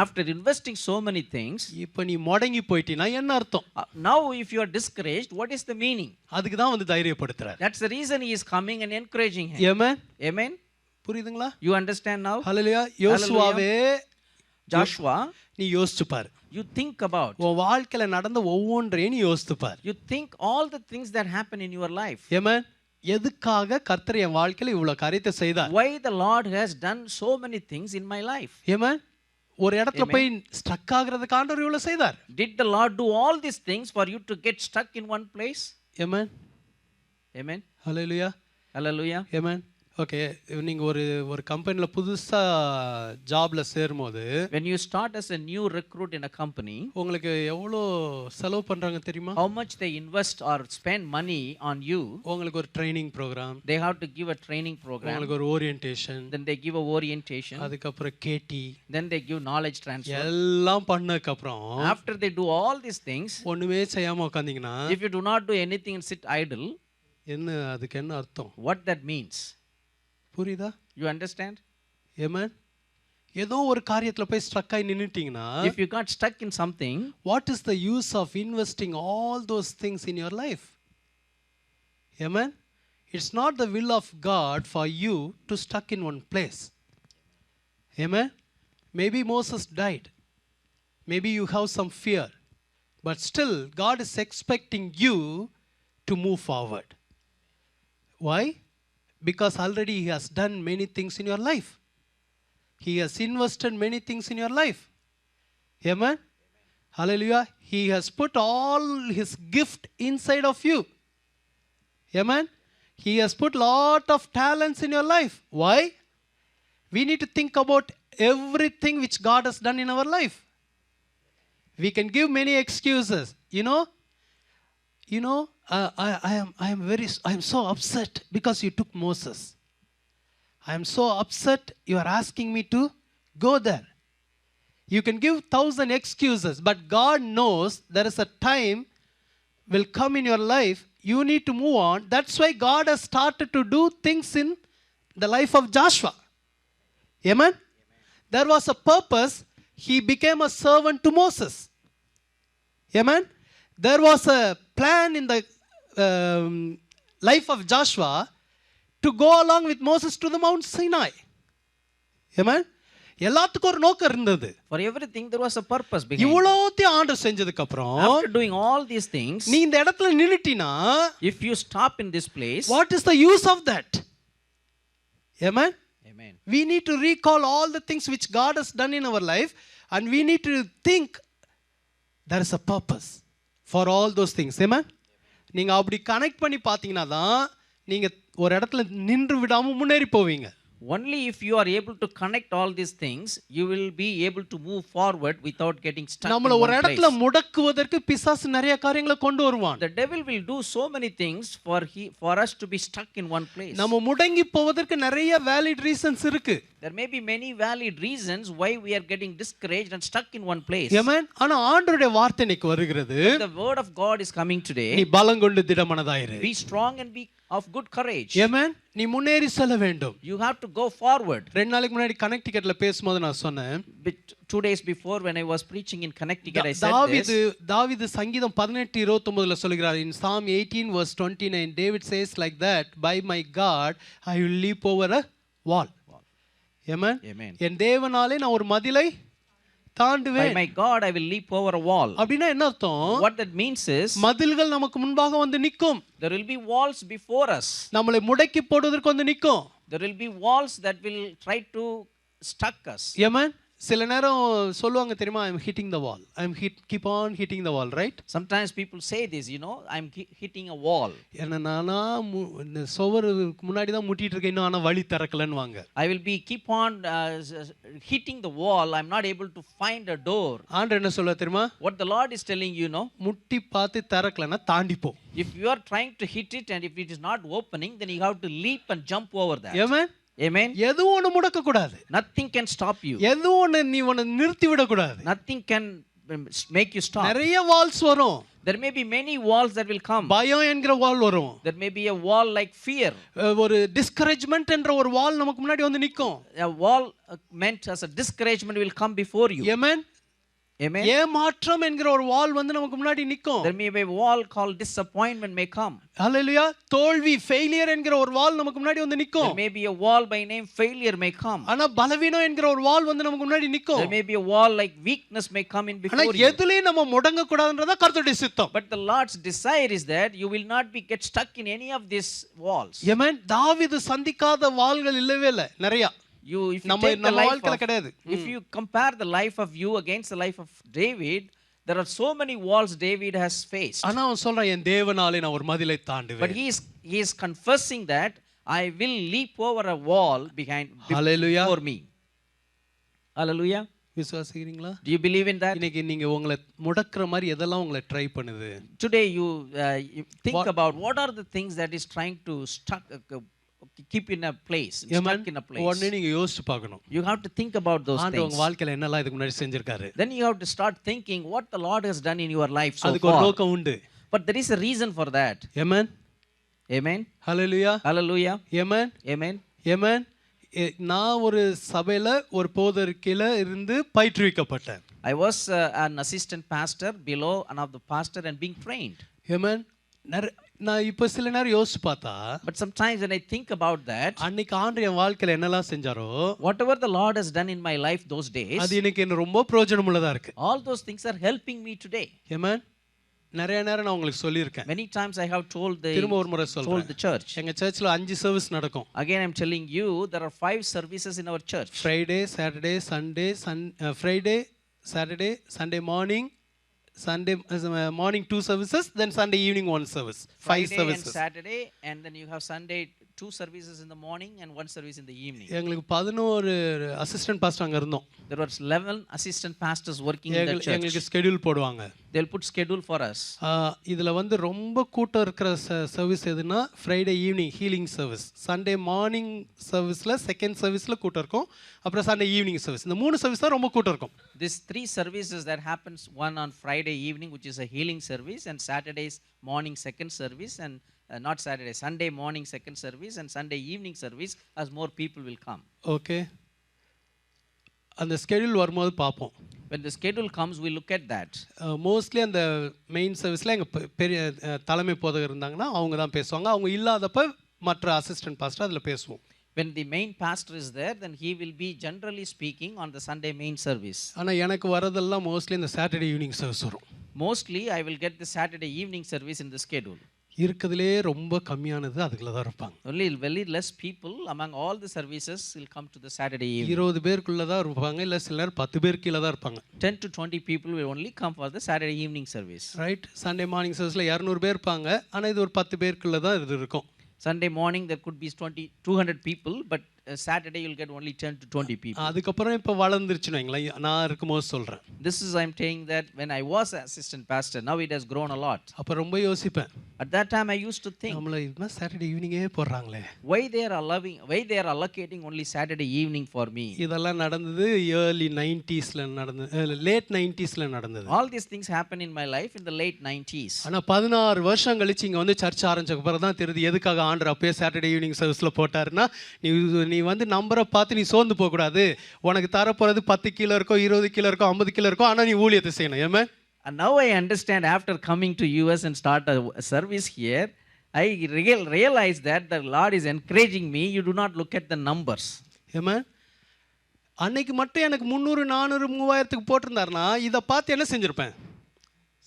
After investing so many things, இப்போ நீ முடங்கி போய்ட்டினா என்ன அர்த்தம்? now if you are discouraged, what is the meaning? அதுக்கு தான் வந்து தைரியப்படுத்துறார். That's the reason he is coming and encouraging him. Amen. Amen. புரியுதுங்களா? You understand now? Hallelujah. யோசுவாவே, Joshua, நீ யோசிச்சு பாரு. you think about, உன் வாழ்க்கையில நடந்த ஒவ்வொன்றையும் நீ யோசித்து பார். you think all the things that happen in your life. ஆமென். எதுக்காக கர்த்தர் என் வாழ்க்கையில இவ்வளவு காரியத்தை செய்தார்? Why the Lord has done so many things in my life. ஆமென். ஒரு இடத்துல போய் ஸ்டக் ஆகிறதுக்கு ஆண்டவர் இவ்வளவு செய்தார். Did the Lord do all these things for you to get stuck in one place? Amen. Amen. Hallelujah. Hallelujah. Amen. Okay, நீங்க ஒரு கம்பெனில புதுசா ஜாப்ல சேரும்போது, when you start as a new recruit in a company, உங்களுக்கு எவ்வளவு செலவு பண்றாங்க தெரியுமா? how much they invest or spend money on you. உங்களுக்கு ஒரு training program, They have to give a training program. உங்களுக்கு ஒரு orientation, Then they give a orientation. அதுக்கப்புறம் கேடி, Then they give knowledge transfer. எல்லாம் பண்ணதுக்கு அப்புறம் After they do all these things, ஒண்ணுமே செய்யாம உட்கார்ந்தீங்கன்னா, if you do not do anything and sit idle, அதுக்கு என்ன அர்த்தம்? what that means? புரியுதா? You understand? ஆமென். ஏதோ ஒரு காரியத்துல போய் ஸ்ட்ரக் ஆகி நின்னுட்டீங்கன்னா, If you got stuck in something, what is the use of investing all those things in your life? Amen. It's not the will of God for you to stuck in one place. Amen. Maybe Moses died. Maybe you have some fear. But still God is expecting you to move forward. Why? Because already he has done many things in your life. He has invested many things in your life. Amen. Hallelujah. He has put all his gift inside of you. Amen. He has put lot of talents in your life. Why? We need to think about everything which God has done in our life. We can give many excuses. I am so upset because you took Moses. I am so upset you are asking me to go there. You can give 1,000 excuses, but God knows there is a time will come in your life. You need to move on. That's why God has started to do things in the life of Joshua. Amen? There was a purpose. He became a servant to Moses. Amen. There was a plan in the life of Joshua to go along with Moses to the Mount Sinai. Amen. எல்லாத்துக்கும் ஒரு நோக்கம் இருந்தது. For everything there was a purpose behind. இவ்வளோத்தையும் ஆண்டவர் செஞ்சதுக்கு அப்புறம் After doing all these things, நீ இந்த இடத்துல நின்னுட்டினா, if you stop in this place, what is the use of that? Amen. amen, We need to recall all the things which God has done in our life, and we need to think there is a purpose for all those things. Amen. நீங்க அப்படி connect பண்ணி பார்த்தீங்கன்னா தான் நீங்க ஒரு இடத்துல நின்று விடாம முன்னேறி போவீங்க. only if you are able to connect all these things, you will be able to move forward without getting stuck in நம்மள one ஒரு place. இடத்துல முடக்குவதற்கு பிசாசு நிறைய காரியங்களை கொண்டு வருவான். The devil will do so many things for us to be stuck in one place. நம்ம முடங்கி போவதற்கு நிறைய valid reasons இருக்கு. There may be many valid reasons why we are getting discouraged and stuck in one place. Amen. ஆனா ஆண்டவருடைய வார்த்தை இன்னைக்கு வருகிறது. The word of God is coming today. நீ பலங்கொண்டு திடமனதாயிரு. Be strong and be of good courage. Amen. நீ முன்னேறி செல்ல வேண்டும். You have to go forward. 2 நாளைக்கு முன்னாடி கனெக்டிகட்ல பேசும்போது நான் சொன்னேன், 2 days before when I was preaching in Connecticut, I said this. தாவீது சங்கீதம் 18:29ல சொல்கிறார். In Psalm 18 verse 29, David says like that, by my God I will leap over a wall. Amen. Amen. என் தேவனாலே நான் ஒரு மதிலை By தாண்டுவேன். my God I will leap over a wall. அப்படினா என்ன அர்த்தம்? What that means is, மதில்கள் நமக்கு முன்பாக வந்து நிக்கும். there will be walls before us. நம்மளை முடக்கி போடுவதற்கு வந்து நிக்கும். There will be walls that will try to stuck us. Amen. சில நேரம் சொல்லுவாங்க தெரியுமா, I am hitting the wall. I am keep on hitting the wall, right? Sometimes people say this, you know, I am hitting a wall. என்ன நானா இந்த சுவருக்கு முன்னாடி தான் முட்டிட்டு இருக்கேன், இன்னும் ஆனா வழி திறக்கலன்னு வாங்க. I will be keep on hitting the wall. I am not able to find a door. ஆண்டவர் என்ன சொல்ல தெரியுமா? What the Lord is telling you, no? முட்டி பார்த்து திறக்கலன்னா தாண்டி போ. If you are trying to hit it and if it is not opening, then you have to leap and jump over that. Amen. Amen. எதுவும் ஒண்ணு முடக்க கூடாது. Nothing can stop you. எதுவும் ஒண்ணு நீ உன்னை நிறுத்தி விட கூடாது. Nothing can make you stop. நிறைய வால்ஸ் வரும். There may be many walls that will come. பயம் என்கிற வால் வரும். There may be a wall like fear. ஒரு டிஸ்கரேஜ்மென்ட் என்ற ஒரு வால் நமக்கு முன்னாடி வந்து நிக்கும். A wall meant as a discouragement will come before you. Amen. Amen. ஏமாற்றம் என்கிற ஒரு வால் வந்து நமக்கு முன்னாடி நிக்கும். There may be a wall called disappointment may come. ஹalleluya. தோல்வி ஃபெயிலியர் என்கிற ஒரு வால் நமக்கு முன்னாடி வந்து நிக்கும். There may be a wall by name failure may come. ஆனா பலவீனம் என்கிற ஒரு வால் வந்து நமக்கு முன்னாடி நிக்கும். There may be a wall like weakness may come in before you. ஆனா எதுலயும் நம்ம முடங்க கூடாதுன்றத கர்த்தருடைய சித்தம். But the Lord's desire is that you will not be get stuck in any of these walls. Amen. தாவீது சந்திக்காத வாள்கள் இல்லவே இல்ல, நிறைய. If you take the நம்ம life வாழ்க்கையில கிடையாது. if you compare the life of you against the life of David, there are so many walls David has faced. ஆனா அவன் சொல்றான், என் தேவனாலே நான் ஒரு மதிலை தாண்டுவேன். But he is confessing that I will leap over a wall Hallelujah. before me. Hallelujah. விசுவாசிக்கிறீங்களா? Do you believe in that? இன்னைக்கு நீங்க உங்களை முடக்குற மாதிரி எதெல்லாம் உங்களை ட்ரை பண்ணுது? Today you think about what are the things that is trying to keep in a place, stuck in a place. உடனே நீங்க யோசிச்சு பார்க்கணும். You have to think about those ஆண்டவர் things. உங்க வாழ்க்கையில என்னெல்லாம் இதுக்கு முன்னாடி செஞ்சிருக்காரு. Then you have to start thinking what the Lord has done in your life so அதுக்கு ஒரு far. நோக்கம் உண்டு. But there is a reason for that. Amen. Amen. Hallelujah. Hallelujah. Amen. Amen. Amen. நான் ஒரு சபையில ஒரு போதகர்கில இருந்து பயிற்றுவிக்கப்பட்டேன். I was an assistant pastor below one of the pastor and being trained. Amen. நான் இப்ப சில நேரம் யோசிச்சு பார்த்தா, But sometimes when I think about that, அன்னைக்கு ஆண்டவர் என் வாழ்க்கையில என்னெல்லாம் செஞ்சாரோ, whatever the Lord has done in my life those days, அது எனக்கு ரொம்ப பிரயோஜனமுள்ளதா இருக்கு. all those things are helping me today. Amen. நிறைய நேரம் நான் உங்களுக்கு சொல்லியிருக்கேன். Many times I have told திரும்ப ஒரு முறை சொல்றேன். the church. எங்க சர்ச்ல 5 சர்வீஸ் நடக்கும். Again I'm telling you there are 5 services in our church. Friday, Saturday, Sunday, Friday, Saturday, Sunday morning, Sunday morning 2 services, then Sunday evening 1 service. 5 Friday services. and Saturday, and then you have Sunday 2 services in the morning and 1 service in the evening. எங்களுக்கு 11 assistant pastor அங்க இருந்தோம். There were 11 assistant pastors working in the church. எங்களுக்கு schedule போடுவாங்க. They'll put schedule for us. இதுல வந்து ரொம்ப கூட்டம் இருக்கிற சர்வீஸ் எதுனா Friday evening healing service, Sunday morning சர்வீஸ்ல செகண்ட் சர்வீஸ்ல கூட்டம் இருக்கும், அப்புறம் சண்டே ஈவினிங் சர்வீஸ். இந்த 3 சர்வீஸ் தான் ரொம்ப கூட்டம் இருக்கும். These 3 services that happens, one on Friday evening which is a healing service, and Saturday's morning second service, and not Saturday, Sunday morning second service, and Sunday evening service as more people will come. Okay. அந்த schedule வரும்போது பார்ப்போம். When the schedule comes, we look at that. Mostly அந்த main சர்வீஸில் எங்கள் பெரிய தலைமை போதகர் இருந்தாங்கன்னா அவங்க தான் பேசுவாங்க. அவங்க இல்லாதப்ப மற்ற அசிஸ்டன்ட் பாஸ்டர் அதில் பேசுவோம். When the main pastor is there, then he will be generally speaking on the Sunday main service. ஆனால் எனக்கு வரதெல்லாம் மோஸ்ட்லி இந்த சாட்டர்டே ஈவினிங் சர்வீஸ் வரும். Mostly, I will get the Saturday evening service in the schedule. இருக்கிறதுலே ரொம்ப கம்மியானது அதுக்குள்ள தான் இருப்பாங்க. Only very less people among all the services will come to the Saturday evening. 20 பேருக்குள்ள தான் இருப்பாங்க, இல்லை சில நேரம் 10 பேர் கீழே தான் இருப்பாங்க. 10 to 20 people will only come for the Saturday evening service. Right. Sunday morning சர்வீஸில் 200 பேர் இருப்பாங்க, ஆனால் இது ஒரு 10 பேருக்குள்ள தான் இது இருக்கும். Sunday morning there could be 200 people, but Saturday you'll get only 10 to 20 people. அதுக்கப்புறம் இப்போ வளர்ந்துருச்சுன்னு வைங்களேன், நான் இருக்கும்போது சொல்கிறேன். This is I'm saying that when I was assistant pastor, now it has grown a lot. அப்போ ரொம்ப யோசிப்பேன். At that time I used to think, நம்மளை இதுமாதிரி சாட்டர்டே ஈவினிங்கே போடுறாங்களே, why they are allocating only Saturday evening for me. இதெல்லாம் நடந்தது early 90s நடந்தது, late 90s நடந்தது. All these things happen in my life in the late 90s. ஆனால் 16 வருஷம் கழிச்சு இங்கே வந்து சர்ச் ஆரம்பிச்ச பிறகு தான் தெரியுது எதுக்காக ஆண்டர் அப்பயே சாட்டர்டே ஈவினிங் சர்வீஸில் போட்டாருன்னா, நீ வந்து நம்பரை பார்த்து நீ சோர்ந்து போகக்கூடாது. உனக்கு தரப்போகிறது 10 கிலோ இருக்கோ, 20 கிலோ இருக்கோ, 50 கிலோ இருக்கோ, ஆனால் நீ ஊழியத்தை செய்யணும். ஏமே. And now I understand, after coming to US and start a service here, I realize that the Lord is encouraging me. You do not look at the numbers. ஏமே. அன்னைக்கு மட்டும் எனக்கு 300 400 3000க்கு போட்டிருந்தாருன்னா இதை பார்த்து என்ன செஞ்சிருப்பேன்?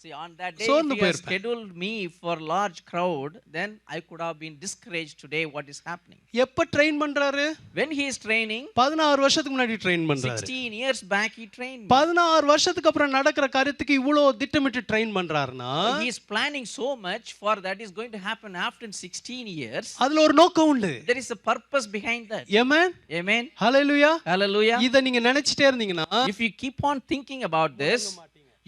See, on that day, if you had scheduled me for large crowd, then I could have been discouraged today what is happening. எப்ப train பண்றாரு? When he is training, 16 வருஷத்துக்கு முன்னாடி ட்ரெயின் பண்றாரு. 16 years back he trained me. 16 வருஷத்துக்கு அப்புறம் நடக்கிற காரியத்துக்கு இவ்வளோ திட்டமிட்டு ட்ரெயின் பண்றாருன்னா, he is planning so much for that is going to happen after 16 years. அதுல ஒரு நோக்கம் உண்டு. There is a purpose behind that. Amen. Amen. Hallelujah. Hallelujah. இத நீங்க நினைச்சிட்டே இருந்தீங்கன்னா, if you keep on thinking about this,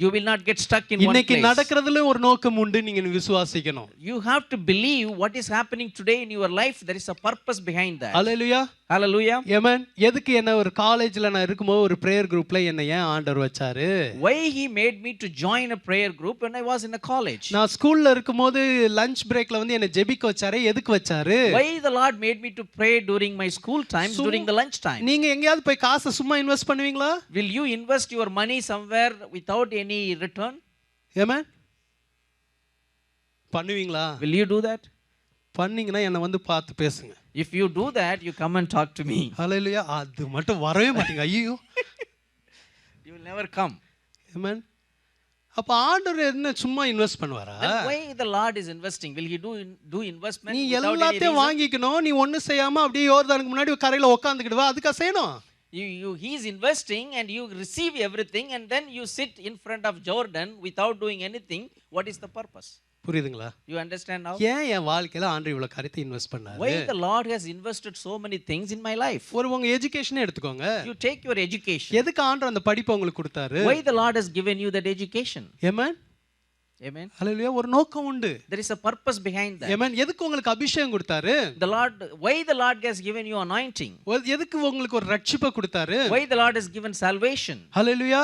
you will not get stuck in one place. இன்னைக்கு நடக்கிறதுல ஒரு நோக்கம் உண்டு, நீங்க விசுவாசிக்கணும். You have to believe what is happening today in your life. There is a purpose behind that. Hallelujah. Hallelujah. Amen. எதுக்கு என்ன ஒரு காலேஜ்ல நான் இருக்கும்போது ஒரு பிரேயர் குரூப்ல என்ன ஏன் ஆண்டவர் வச்சாரு? Why he made me to join a prayer group when I was in a college? நான் ஸ்கூல்ல இருக்கும்போது லஞ்ச் பிரேக்ல வந்து என்ன ஜெபிக்க வச்சாரு. எதுக்கு வச்சாரு? Why the Lord made me to pray during my school times, during the lunch time? நீங்க எங்கயாவது போய் காசை சும்மா இன்வெஸ்ட் பண்ணுவீங்களா? Will you invest your money somewhere without any return? Amen. பண்ணுவீங்களா? Will you do that? பண்ணீங்கன்னா என்ன வந்து பார்த்து பேசுங்க. If you do that, you come and talk to me. Hallelujah. அது மட்டும் வரவே மாட்டீங்க. ஐயோ. You will never come. Amen. அப்ப ஆண்டவர் என்ன சும்மா இன்வெஸ்ட் பண்ணுவாரா? Why the Lord is investing? Will he do investment நீ without any எல்லாத்தையும் reason? வாங்கிக்கணும். நீ ஒண்ணும் செய்யாம அப்படியே யோர்தானுக்கு முன்னாடி கரையில உட்கார்ந்துக்கிட்டு வா. அதுக்கா செய்யணும். He is investing and you receive everything and then you sit in front of Jordan without doing anything. What is the purpose? புரியுதுங்களா? You understand now? ஏன் என் வாழ்க்கையில ஆண்டவர் இவ்வளவு காரியத்தை இன்வெஸ்ட் பண்ணாரு? Why the Lord has invested so many things in my life? ஒரு உங்க எஜுகேஷனே எடுத்துக்கோங்க. You take your education. எதுக்கு ஆண்டவர் அந்த படிப்பை உங்களுக்கு கொடுத்தாரு? Why the Lord has given you that education? Amen. Amen. ஹalleluya. ஒரு நோக்கம் உண்டு. There is a purpose behind that. Amen. எதுக்கு உங்களுக்கு அபிஷேகம் கொடுத்தாரு? Why the Lord has given you anointing? எதுக்கு உங்களுக்கு ஒரு ரட்சிப்பை கொடுத்தாரு? Why the Lord has given salvation? Hallelujah.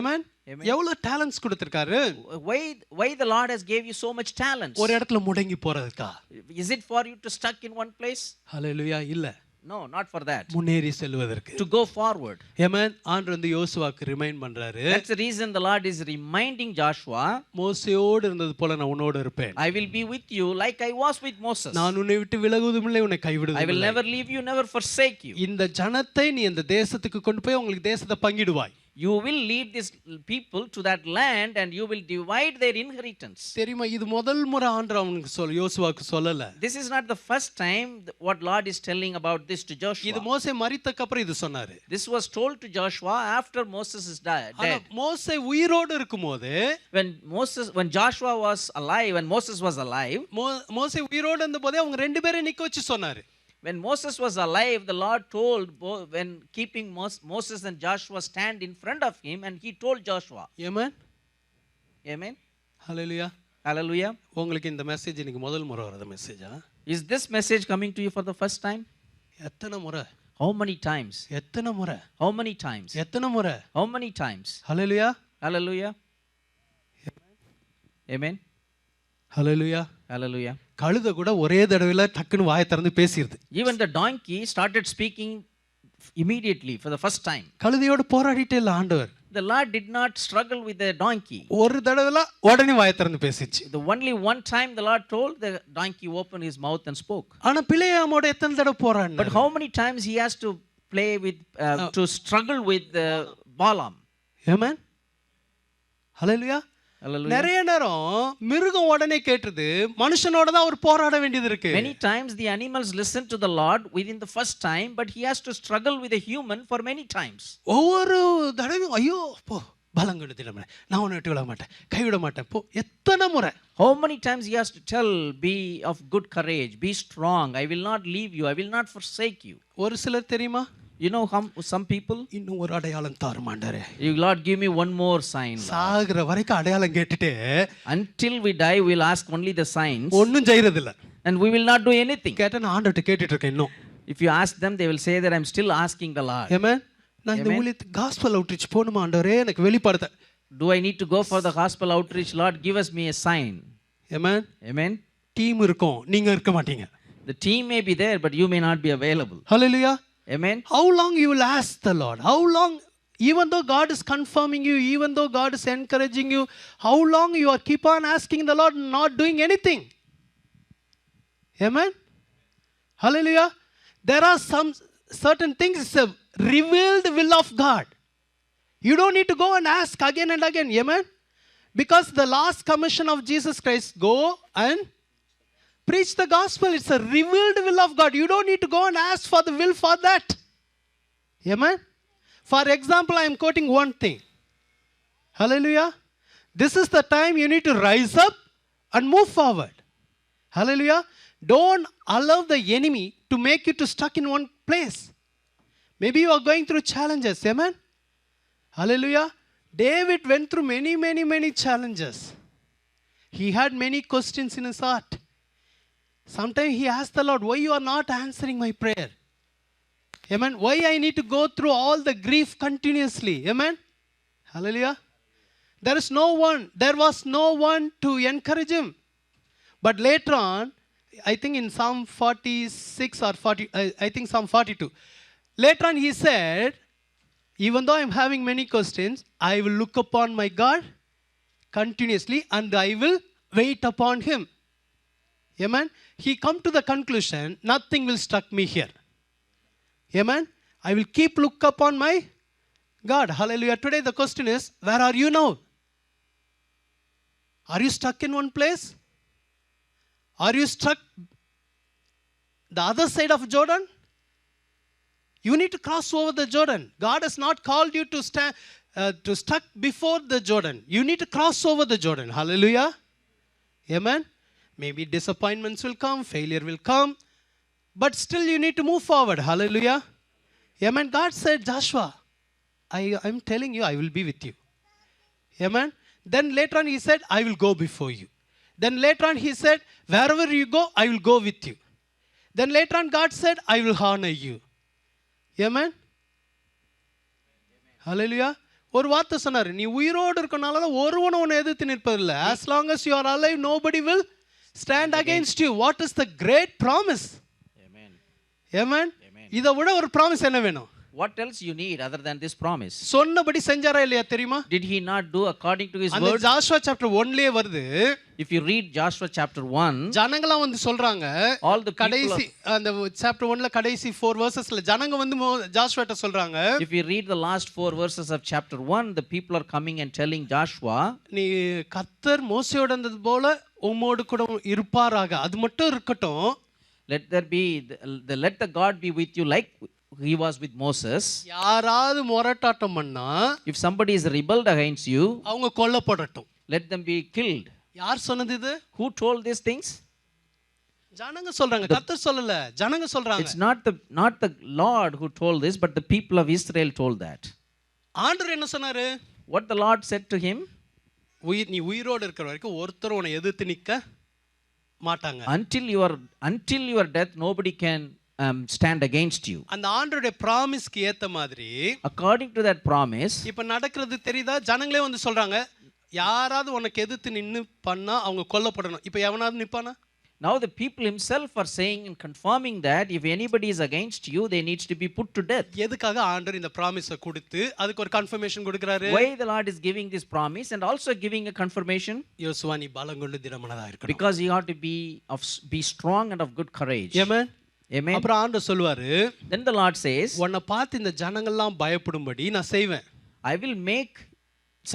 Amen. Amen. எவ்வளவு டாலன்ட்ஸ் கொடுத்திருக்காரு? Why the Lord has gave you so much talents? ஒரு இடத்துல முடங்கி போறதுக்கா? Is it for you to stuck in one place? ஹalleluya. இல்ல. No, not for that. முன்னேறி செல்வதற்கு. To go forward. Amen. ஆண்டவர் வந்து யோசுவாக்கு ரிமைண்ட் பண்றாரு. That's the reason the Lord is reminding Joshua, மோசேயோடு இருந்தது போல நான் உன்னோடு இருப்பேன். I will be with you like I was with Moses. நான் உன்னை விட்டு விலகுவதும் இல்லை, உன்னை கைவிடுவதும் I will இல்லை. never leave you, never forsake you. இந்த ஜனத்தை நீ அந்த தேசத்துக்கு கொண்டு போய் உங்களுக்கு தேசத்தை பங்கிடுவாய். You will lead these people to that land and you will divide their inheritance. தெரியுமா, இது முதல் முறை ஆண்டவர் அவனுக்கு யோசுவாக்கு சொல்லல. This is not the first time what Lord is telling about this to Joshua. இது மோசே மரித்ததுக்கு அப்புறம் இது சொன்னாரு. This was told to Joshua after Moses is dead. மோசே உயிரோடு இருக்கும்போது, when Joshua was alive, when Moses was alive, மோசே உயிரோடு இருந்தபோதே அவங்க ரெண்டு பேரை நிக்க வச்சு சொன்னாரு. When Moses was alive, the Lord told, when keeping Moses and Joshua stand in front of him, and he told Joshua. Amen. Amen. Hallelujah. Hallelujah. உங்களுக்கு இந்த மெசேஜ் இன்னைக்கு முதல் முறை வரத மெசேஜா? Is this message coming to you for the first time? எத்தனை முறை? How many times? எத்தனை முறை? How many times? எத்தனை முறை? How many times? Hallelujah. Hallelujah. Amen. Hallelujah. Hallelujah. கழுதை கூட ஒரே தடவையில டக்குன்னு வாயை திறந்து பேசிடுது. Even the donkey started speaking immediately for the first time. கழுதையோடு போராடிட்டே இல்லை ஆண்டவர். The Lord did not struggle with the donkey. ஒரு தடவைலாம் உடனே வாயை திறந்து பேசிச்சு. The only one time the Lord told, the donkey opened his mouth and spoke. ஆனா பிலேயாமோட எத்தனை தடவை போராடினார்? But how many times he has to play with, to struggle with Balaam? Amen. Hallelujah. Hallelujah. நிறைய நேரம் மிருகம் உடனே கேட்டது, மனுஷனோட தான் அவர் போராட வேண்டியது இருக்கு. Many times the animals listen to the Lord within the first time, but he has to struggle with a human for many times. ஒவ்வொரு தடவையும் ஐயோ போ பலங்கொண்டு திடமனே, நான் உன்னை விட்டு விட மாட்டேன், கைவிட மாட்டேன் போ, எத்தனை முறை. How many times he has to tell, be of good courage, be strong, I will not leave you, I will not forsake you. ஒரு சிலர் தெரியுமா, You know some people, இன்னும் ஒரு அடையாளம் தாருமாண்டரே, you Lord give me one more sign. சாகுற வரைக்கும் அடையாளம் கேட்டுட்டு Until we die we will ask only the signs ஒன்னும் செய்யறது இல்ல. and we will not do anything. கேட்டா நான் ஆண்டவர்ட்ட கேட்டுட்டு இருக்கேன் இன்னும். If you ask them, they will say that I'm still asking the Lord. Amen. நான் இந்த ஊழியத்துக்கு காஸ்பல் அவுட்ரீச் போணுமா ஆண்டவரே, எனக்கு வெளிப்படுத்த. Do I need to go for the gospel outreach? Lord, give us me a sign. Amen. Amen. Team இருக்கும், நீங்க இருக்க மாட்டீங்க. The team may be there, but you may not be available. Hallelujah. Amen. How long you will ask the Lord? How long, even though God is confirming you, even though God is encouraging you, how long you are keep on asking the Lord, not doing anything? Amen. Hallelujah. There are some certain things, it's a revealed will of God. You don't need to go and ask again and again. Amen. Because the last commission of Jesus Christ, go and preach the gospel. It's a revealed will of God. You don't need to go and ask for the will for that. Amen. For example, I am quoting one thing. Hallelujah. This is the time you need to rise up and move forward. Hallelujah. Don't allow the enemy to make you to stuck in one place. Maybe you are going through challenges. Amen. Hallelujah. David went through many challenges. He had many questions in his heart. Sometimes he asked the Lord, why you are not answering my prayer? Amen. Why I need to go through all the grief continuously? Amen. Hallelujah. There was no one to encourage him. But later on, I think in Psalm 46 or 40, I think Psalm 42. Later on he said, even though I am having many questions, I will look upon my God continuously and I will wait upon him. Amen. He come to the conclusion, nothing will struck me here. Amen. I will keep look upon my God. Hallelujah. Today the question is, where are you now? Are you stuck in one place? Are you stuck the other side of Jordan? You need to cross over the Jordan. God has not called you to stand to stuck before the Jordan. You need to cross over the Jordan. Hallelujah. Amen. Maybe disappointments will come, failure will come, but still you need to move forward. Hallelujah. Amen. God said, Joshua, I'm telling you, I will be with you. Amen. Then later on he said, I will go before you. Then later on he said, wherever you go, I will go with you. Then later on God said, I will honor you. Amen. Hallelujah. ஒரு வார்த்தை சொன்னார், நீ உயிரோடு இருக்கனால தான் ஒருவனும் உன்னை எதிர்த்து நிற்பதில்லை. As long as you are alive, nobody will stand against you. What is the great promise? Amen. Amen. இதை விட ஒரு ப்ராமிஸ் என்ன வேணும்? What else you need other than this promise? சொன்னபடி செஞ்சாரா இல்லையா தெரியுமா? Did he not do according to his அந்த word? Joshua chapter 1லயே வருது. If you read Joshua chapter 1, ஜனங்கலாம் வந்து சொல்றாங்க, all the people கடைசி அந்த சாப்டர் 1ல கடைசி 4 வெர்சஸ்ல ஜனங்க வந்து ஜாஷுவாட்ட சொல்றாங்க, if you read the last 4 verses of chapter 1, the people are coming and telling Joshua, நீ கர்த்தர் மோசேயோட இருந்தது போல உம்மோடு கூட இருப்பாராக, அது மட்டும் இருக்கட்டும். let the God be with you like he was with Moses. யாராவது மொரட்டாட்டம் பண்ணா, if somebody is rebelled against you, அவங்க கொல்லப்படட்டும். let them be killed. யார் சொன்னது இது? Who told these things? ஜனங்க சொல்றாங்க, கர்த்தர் சொல்லல, ஜனங்க சொல்றாங்க. It's not the Lord who told this, but the people of Israel told that. ஆண்டவர் என்ன சொன்னாரு? What the Lord said to him? நீ உயிரோடு இருக்கிற வரைக்கும் ஒருத்தர் உன்னை எதிர்த்து நிக்க மாட்டாங்க. Until your death nobody can stand against you. அந்த ஆண்டவருடைய பிராமிஸ்க்கு ஏத்த மாதிரி, according to that promise, இப்ப நடக்கிறது தெரியுதா? ஜனங்களே வந்து சொல்றாங்க, யாராவது உனக்கு எதிர்த்து நின்னு பண்ணா அவங்க கொல்லப்படணும். இப்ப எவனாவது நிப்பானா? Now the people himself are saying and confirming that if anybody is against you, they needs to be put to death. எதுக்காக ஆண்டவர் இந்த ப்ராமிஸை கொடுத்து அதுக்கு ஒரு கன்ஃபர்மேஷன் கொடுக்குறாரு? Why the Lord is giving this promise and also giving a confirmation? யோசுவா நீ பலம் கொண்டு திடமனதா இருக்கணும். Because you ought to be strong and of good courage. Amen. Amen. அப்புறம் ஆண்டவர் சொல்வாரு, Then the Lord says, உன்னை பார்த்து இந்த ஜனங்கள்லாம் பயப்படும்படி நான் செய்வேன். I will make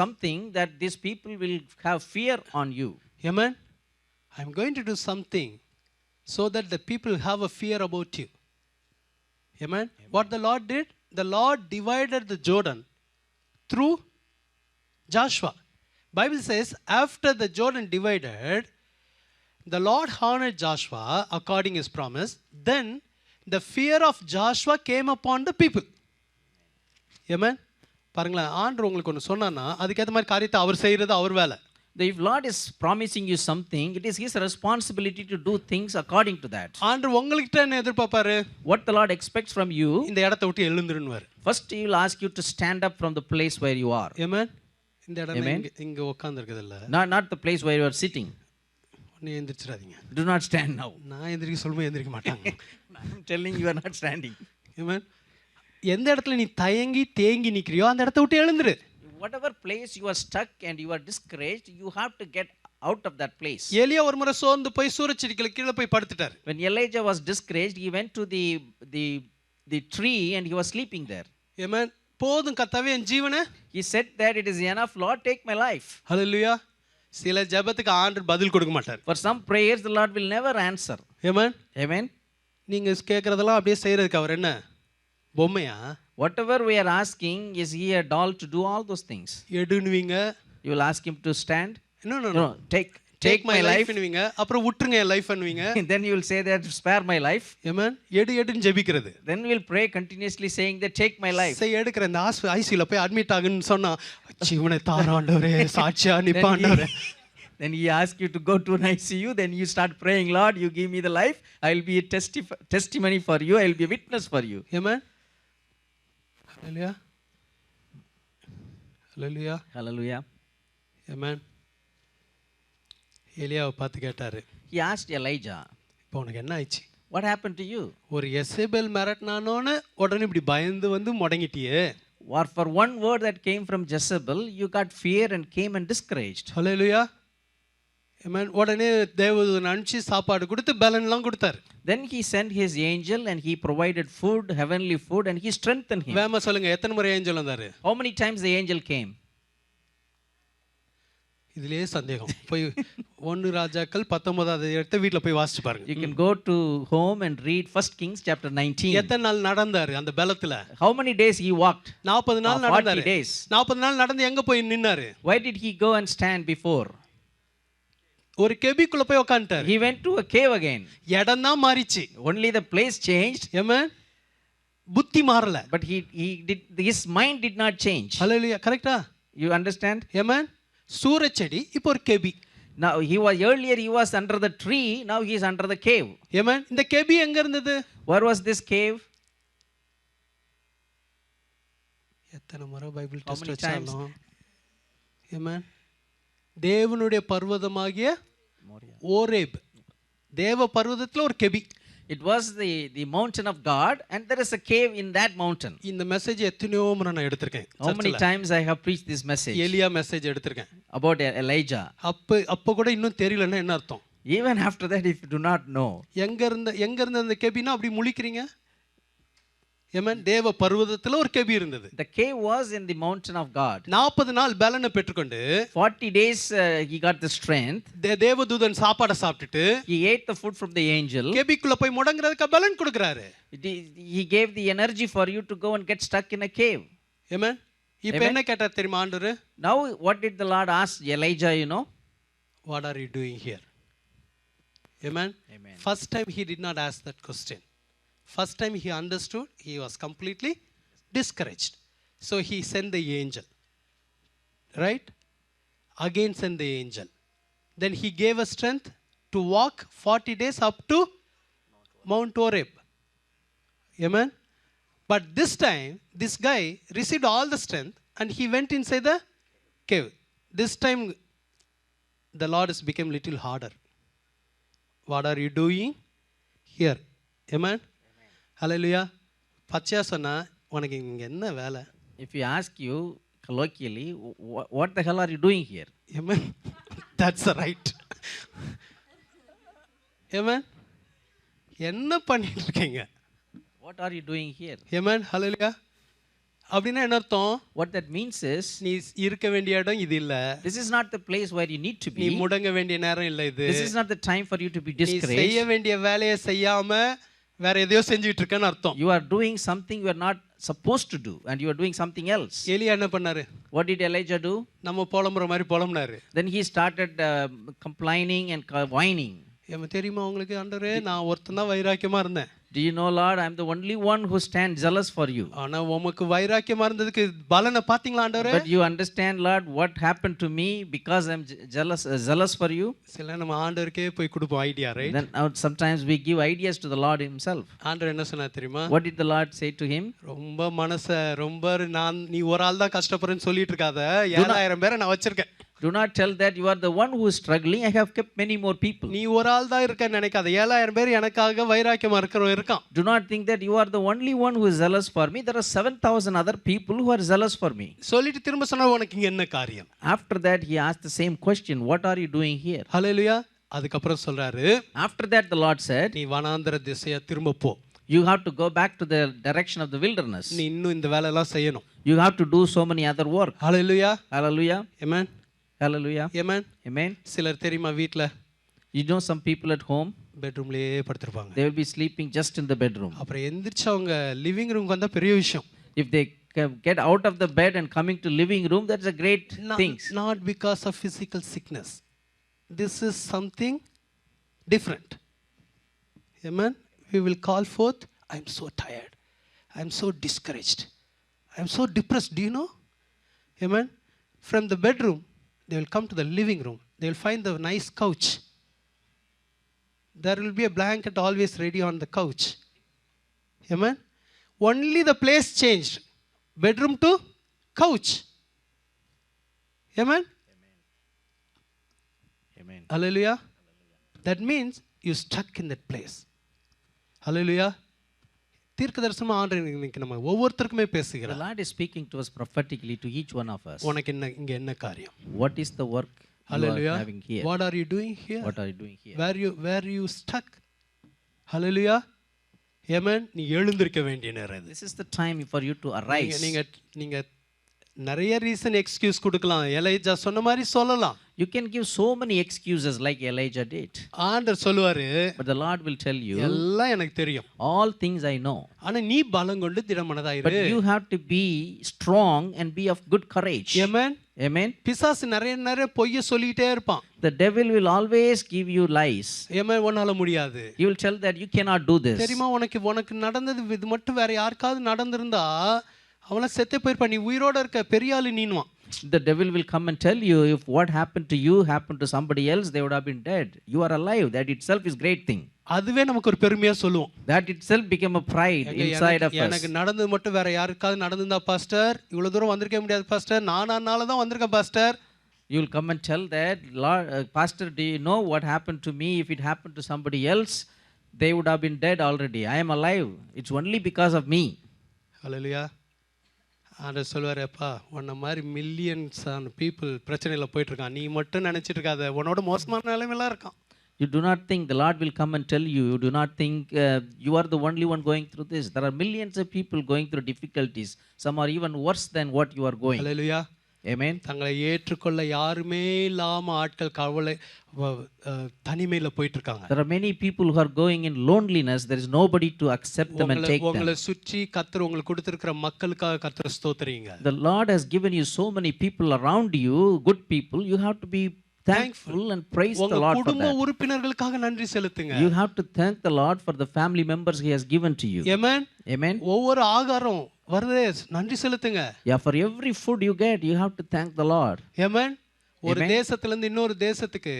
something that these people will have fear on you. Amen. I'm going to do something so that the people have a fear about you. Amen. What the Lord did? The Lord divided the Jordan through Joshua. Bible says after the Jordan divided, the Lord honored Joshua according his promise. Then the fear of Joshua came upon the people. Amen. பாருங்களேன், ஆண்டவர் உங்களுக்கு ஒன்று சொன்னான்னா அதுக்கேற்ற மாதிரி காரியத்தை அவர் செய்கிறது அவர் வேலை. If Lord is promising you something, it is his responsibility to do things according to that. ஆண்டவர் உங்கள்கிட்ட என்ன எதிர்பார்ப்பாரு? What the Lord expects from you, இந்த இடத்தை விட்டு எழுந்துருன்னுவார். first he will ask you to stand up from the place where you are. Amen. இந்த இடம் இங்க உட்கார்ந்திருக்குது இல்ல, Not the place where you are sitting. நீ எந்திரிச்சிராதீங்க. Do not stand now. நான் எந்திரிக்க சொல்லும்போது எந்திரிக்க மாட்டாங்க. I'm telling you are not standing. Amen. எந்த இடத்துல நீ தயங்கி தேங்கி நிக்கிறியோ அந்த இடத்தை விட்டு எழுந்துரு. Whatever place you are stuck and you are discouraged, you have to get out of that place. எலியா ஒரு முறை சோர்ந்து போய் சூரச்செடிக்குள்ள கீழே போய் படுத்துட்டார். When Elijah was discouraged, he went to the tree and he was sleeping there. Amen. போதும் கர்த்தாவே என் ஜீவனை. He said that it is enough, Lord, take my life. Hallelujah. சில ஜெபத்துக்கு ஆண்டவர் பதில் கொடுக்க மாட்டார். For some prayers the Lord will never answer. Amen. Amen. நீங்க கேக்குறதெல்லாம் அப்படியே செய்யறதுக்கு அவர் என்ன பொம்மையா? Whatever we are asking, is he a doll to do all those things? எடுனுவீங்க. You will ask him to stand? No. Take my life. ன்னுவீங்க. அப்புறம் விட்டுருங்க என் life ன்னுவீங்க. Then you will say that spare my life. Amen. எடுன்னு ஜெபிக்கிறது. Then we will pray continuously saying that take my life. சரி எடுக்கிற இந்த ஐசியூல போய் அட்மிட் ஆகுன்னு சொன்னா ஜீவனை தார ஆண்டவரே சாட்சியா நிப்ப ஆண்டவரே. Then he asks you to go to an ICU, then you start praying, Lord, you give me the life, I will be a testimony for you, I will be a witness for you. Amen. Hallelujah. Hallelujah. Hallelujah. Amen. எலியாவை பார்த்து கேட்டாரு. He asked Elijah, இப்போ உனக்கு என்ன ஆயிடுச்சு? what happened to you? ஒரு எசேபேல் மிரட்டினானோன்னு உடனே இப்படி பயந்து வந்து முடங்கிட்டியே. Or for one word that came from Jezebel, you got fear and came and discouraged. Hallelujah. Amen. உடனே தேவதூதன் அனுப்பிச்சு சாப்பாடு கொடுத்து பலன்லாம் கொடுத்தாரு. Then he sent his angel and he provided food, heavenly food, and he strengthened him. வேமா சொல்லுங்க, எத்தனை முறை ஏஞ்சல் வந்தாரு? How many times the angel came? இதுலயே சந்தேகம். போய் 1 ராஜாக்கள் 19வது இடத்தை வீட்ல போய் வாசிச்சு பாருங்க. You can go to home and read 1 Kings chapter 19. எத்தனை நாள் நடந்தாரு அந்த பலத்துல? How many days he walked? 40 நாள் நடந்தாரு. 40 days. 40 நாள் நடந்து எங்க போய் நின்னாரு? Why did he go and stand before? ஒரு கெபிக்குள்ள போய் உட்கார்ந்தாரு. He went to a cave again. இடம் தான் மாறிச்சு. Only the place changed. Amen. புத்தி மாறல. But his mind did not change. Hallelujah. கரெக்ட்டா? You understand? Amen. சூரச்செடி இப்போ ஒரு கெபி. Now earlier he was under the tree, now he is under the cave. Amen. இந்த கெபி எங்க இருந்தது? Where was this cave? எத்தனை முறை பைபிள் டெஸ்ட் வச்சாலும். Amen. தேவனுடைய பர்வதமாகிய ஓரேப். தேவ பர்வதத்துல ஒரு கெபி. It was the mountain of God and there is a cave in that mountain. இந்த மெசேஜ் எத்தனையோ முறை நான் எடுத்திருக்கேன். How many times I have preached this message? எலியா மெசேஜ் எடுத்திருக்கேன். About Elijah. அப்ப கூட இன்னும் தெரியலன்னா என்ன அர்த்தம்? Even after that if you do not know. எங்க இருந்த அந்த கெபினா அப்படி முழிக்கிறீங்க? Amen. தேவ பர்வதத்துல ஒரு கெபி இருந்தது. The cave was in the mountain of God. 40 நாள் பலனை பெற்றுக்கொண்டு 40 days he got the strength. தேவதூதன் சாப்பாடை சாப்பிட்டுட்டு He ate the food from the angel. கெபிக்குள்ள போய் முடங்கறதுக்கு பலன் கொடுக்கறாரு. He gave the energy for you to go and get stuck in a cave. Amen. இப்போ என்ன கேட்டார் தெரியுமா ஆண்டவர்? Now what did the Lord ask Elijah, you know? What are you doing here? Amen. Amen. First time he did not ask that question. First time he understood, he was completely discouraged. So he sent the angel. Right? Again sent the angel. Then he gave us strength to walk 40 days up to Mount Horeb. Amen. But this time, this guy received all the strength and he went inside the cave. This time, the Lord has become little harder. What are you doing here? ஏமேன். ஹalleluya. பச்சையா சொன்னா உனக்கு இங்க என்ன வேலை? If you ask you colloquially, what the hell are you doing here? ஏமேன். That's right. ஏமேன். என்ன பண்ணிட்டு இருக்கீங்க? What are you doing here? ஏமேன். ஹalleluya. அப்படின்னா என்ன அர்த்தம்? What that means is, நீ இருக்க வேண்டிய இடம் இது இல்ல. this is not the place where you need to நீ be. முடங்க வேண்டிய நேரம் இல்ல இது. This is not the time for you to be நீ செய்ய discouraged. வேண்டிய வேலையை செய்யாம வேற எதையோ செஞ்சுட்டு இருக்கேன்னு அர்த்தம். You are doing something you are not supposed to do, and you are doing something else. எலியா என்ன பண்ணாரு? What did Elijah do? நம்ம புலம்புற மாதிரி புலம்புனாரு. Then he started complaining and whining. ஏமா தெரியுமா உங்களுக்கு ஆண்டவரே, நான் ஒருத்தன் தான் வைராக்கியமா இருந்தேன். Do you know, Lord, I am the only one who stands jealous for you. ஆனா உமக்கு வைராக்கியமா இருந்ததுக்கு பலனை பாத்தீங்களா ஆண்டவரே? But you understand, Lord, what happened to me because I am zealous for you. சில நம்ம ஆண்டவருக்கே போய் கொடுப்போம் idea, right? Then sometimes we give ideas to the Lord himself. ஆண்டவர் என்ன சொன்னார் தெரியுமா? What did the Lord say to him? ரொம்ப ரொம்ப நீ ஒரு ஆள் தான் கஷ்டப்படுறேன்னு சொல்லிட்டு இருக்காத, 7000 பேரை நான் வச்சிருக்கேன். Do not tell that you are the one who is struggling. I have kept many more people. நீ ஒரு ஆள் தான் இருக்கன்னு நினைக்காத, 7000 பேர் எனக்காக வைராக்கியமா இருக்கிறவன் இருக்கான். Do not think that you are the only one who is zealous for me. There are 7,000 other people who are zealous for me. சொல்லிட்டு திரும்ப சொன்னா உனக்கு இங்க என்ன காரியம்? After that he asked the same question, what are you doing here? ஹalleluya. அதுக்கப்புறம் சொல்றாரு, After that the Lord said, நீ வனாந்தர திசையா திரும்ப போ. you have to go back to the direction of the wilderness. நீ இன்னும் இந்த வேலை எல்லாம் செய்யணும். You have to do so many other work. Hallelujah. Hallelujah. Amen. Hallelujah. Amen. Amen. சிலர் தெரியுமா வீட்ல You know some people at home, பெட்ரூம்லயே படுத்திருப்பாங்க. they will be sleeping just in the bedroom. அப்புறம் எந்திரிச்சு அவங்க லிவிங் ரூம்க்கு வந்தா பெரிய விஷயம். If they get out of the bed and coming to living room, that's a great thing. Not because of physical sickness. This is something different. Amen. We will call forth, I'm so tired. I'm so discouraged. I'm so depressed. Do you know? Amen. From the bedroom, they will come to the living room. They will find the nice couch. There will be a blanket always ready on the couch. Amen. Only the place changed. Bedroom to couch. Amen. Amen. Hallelujah. That means you stuck in that place. Hallelujah. தீர்க்கதரிசனமா ஆண்டவர் இன்னைக்கு நம்ம ஒவ்வொருத்தருக்குமே The பேசுகிறார். Lord is speaking to us prophetically, to each one of us. உனக்கு இங்க என்ன காரியம்? What is the work you Hallelujah. are having here? What are you doing here? What are you doing here? Where you stuck? Hallelujah. Amen. நீ எழுந்திருக்க வேண்டிய நேரம் இது. This is the time for you to arise. நீங்க நிறைய reason excuse கொடுக்கலாம். Elijah சொன்ன மாதிரி சொல்லலாம். You can give so many excuses like Elijah did. ஆண்டவர் சொல்லுவாரு, But the Lord will tell you, எல்லாம் எனக்கு தெரியும். all things I know. ஆனா நீ பலம் கொண்டு திடமனதாயிரு. But you have to be strong and be of good courage. Amen. Amen. பிசாசு நிறைய பொய்ய சொல்லிட்டே இருப்பான். The devil will always give you lies. Amen. உன்னால முடியாது. He will tell that you cannot do this. தெரியுமா உனக்கு நடந்தது இது மட்டும் வேற யாருக்காவது நடந்திருந்தா அவள செத்தே போயிருப்பா. நீ உயிரோட இருக்க பெரிய ஆளு நீனுவான். The devil will come and tell you, if what happened to you happened to somebody else, they would have been dead. You are alive. That itself is great thing. அதுவே நமக்கு ஒரு பெருமையா சொல்லுவோம். That itself became a pride inside of us. எனக்கு நடந்தது மட்டும் வேற யாருக்காவது நடந்திருந்தா பாஸ்டர் இவ்வளவு தூரம் வந்திருக்க முடியாது பாஸ்டர், நானால தான் வந்திருக்கேன் pastor. You will come and tell that, Lord, Pastor, do you know what happened to me? If it happened to somebody else, they would have been dead already. I am alive. It's only because of me. ஹalleluya. ஆண்டவர் சொல்வாரு, அப்பா உன்ன மாதிரி millions ஆன people பிரச்சனையில போயிட்டு இருக்கான், நீ மட்டும் நினைச்சிட்டு இருக்காத, உன்னோட மோசமான நிலைமையில இருக்கான். You do not think, the Lord will come and tell you, you do not think you are the only one going through this. There are millions of people going through difficulties. Some are even worse than what you are going. Hallelujah. Amen. தங்களை ஏற்றுக்கொள்ள யாருமே இல்லாம ஆட்கள் கவலை தனிமையில போயிட்டு இருக்காங்க. There are many people who are going in loneliness. There is nobody to accept them and take them. உங்களை சுற்றி கர்த்தர் உங்களுக்கு கொடுத்திருக்கிற மக்களுக்காக கர்த்தரை ஸ்தோத்திரிங்க. The Lord has given you so many people around you, good people. You have to be thankful and praise the Lord for குடும்ப that. உறுப்பினர்களுக்காக நன்றி செலுத்துங்க. You have to thank the Lord for the family members He has given to you. Amen. Amen. ஒவ்வொரு ஆகாரம் வருதே நன்றி செலுத்துங்க. Yeah, for every food you get, you have to thank the Lord. Amen. ஒரு தேசத்துல இருந்து இன்னொரு தேசத்துக்கு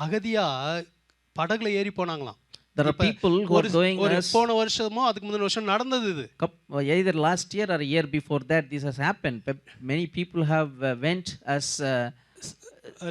அகதியா படகுல ஏறி போனாங்களாம். There are people who are going as போன வருஷமோ அதுக்கு முந்தின வருஷம் நடந்தது இது. Either last year or a year before that this has happened. Many people have went as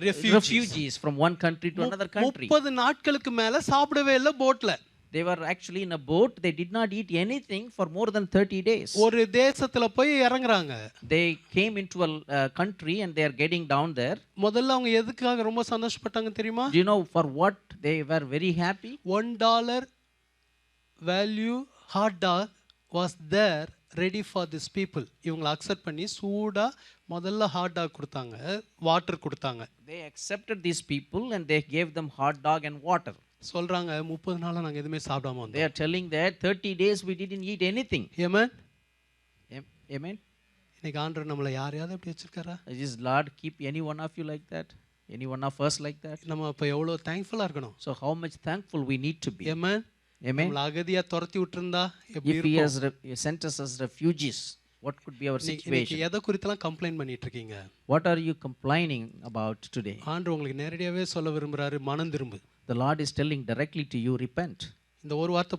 refugees from one country to another country. 30 நாட்களுக்கு மேல சாப்பிடவே இல்லை போட்ல. They were actually in a boat. They did not eat anything for more than 30 days. ஒரு தேசத்துல போய் இறங்குறாங்க. They came into a country and they are getting down there. முதல்ல அவங்க எதுக்காக ரொம்ப சந்தோஷப்பட்டாங்க தெரியுமா? Do you know for what they were very happy? $1 value hot dog was there ready for this people. இவங்களை அக்செப்ட் பண்ணி சூடா முதல்ல ஹாட் டாக் கொடுத்தாங்க, வாட்டர் கொடுத்தாங்க. They accepted these people and they gave them hot dog and water. சொல்றாங்க 30 நாளா நாங்க எதுவுமே சாப்பிடாம They வந்தோம். are telling that 30 days we didn't eat anything. Amen. Amen. இன்னைக்கு ஆண்டவர் நம்மளை யாரையாவது அப்படி வச்சிருக்காரா? Is Lord keep any one of you like that? Any one of us like that? நம்ம அப்ப எவ்வளவு தேங்க்ஃபுல்லா இருக்கணும். So how much thankful we need to be. Amen. Amen. நம்மள அகதியா துரத்தி விட்டுருந்தா எப்படி If he இருக்கும்? has sent us as refugees, what could be our இன்னைக்கு situation? எதை குறித்தெல்லாம் கம்ப்ளைண்ட் பண்ணிட்டு இருக்கீங்க? What are you complaining about today? ஆண்டவர் உங்களுக்கு நேரடியாவே சொல்ல விரும்புறாரு, மனம் திரும்பு. The Lord is telling directly to you, repent. இந்த ஒரு வார்த்தை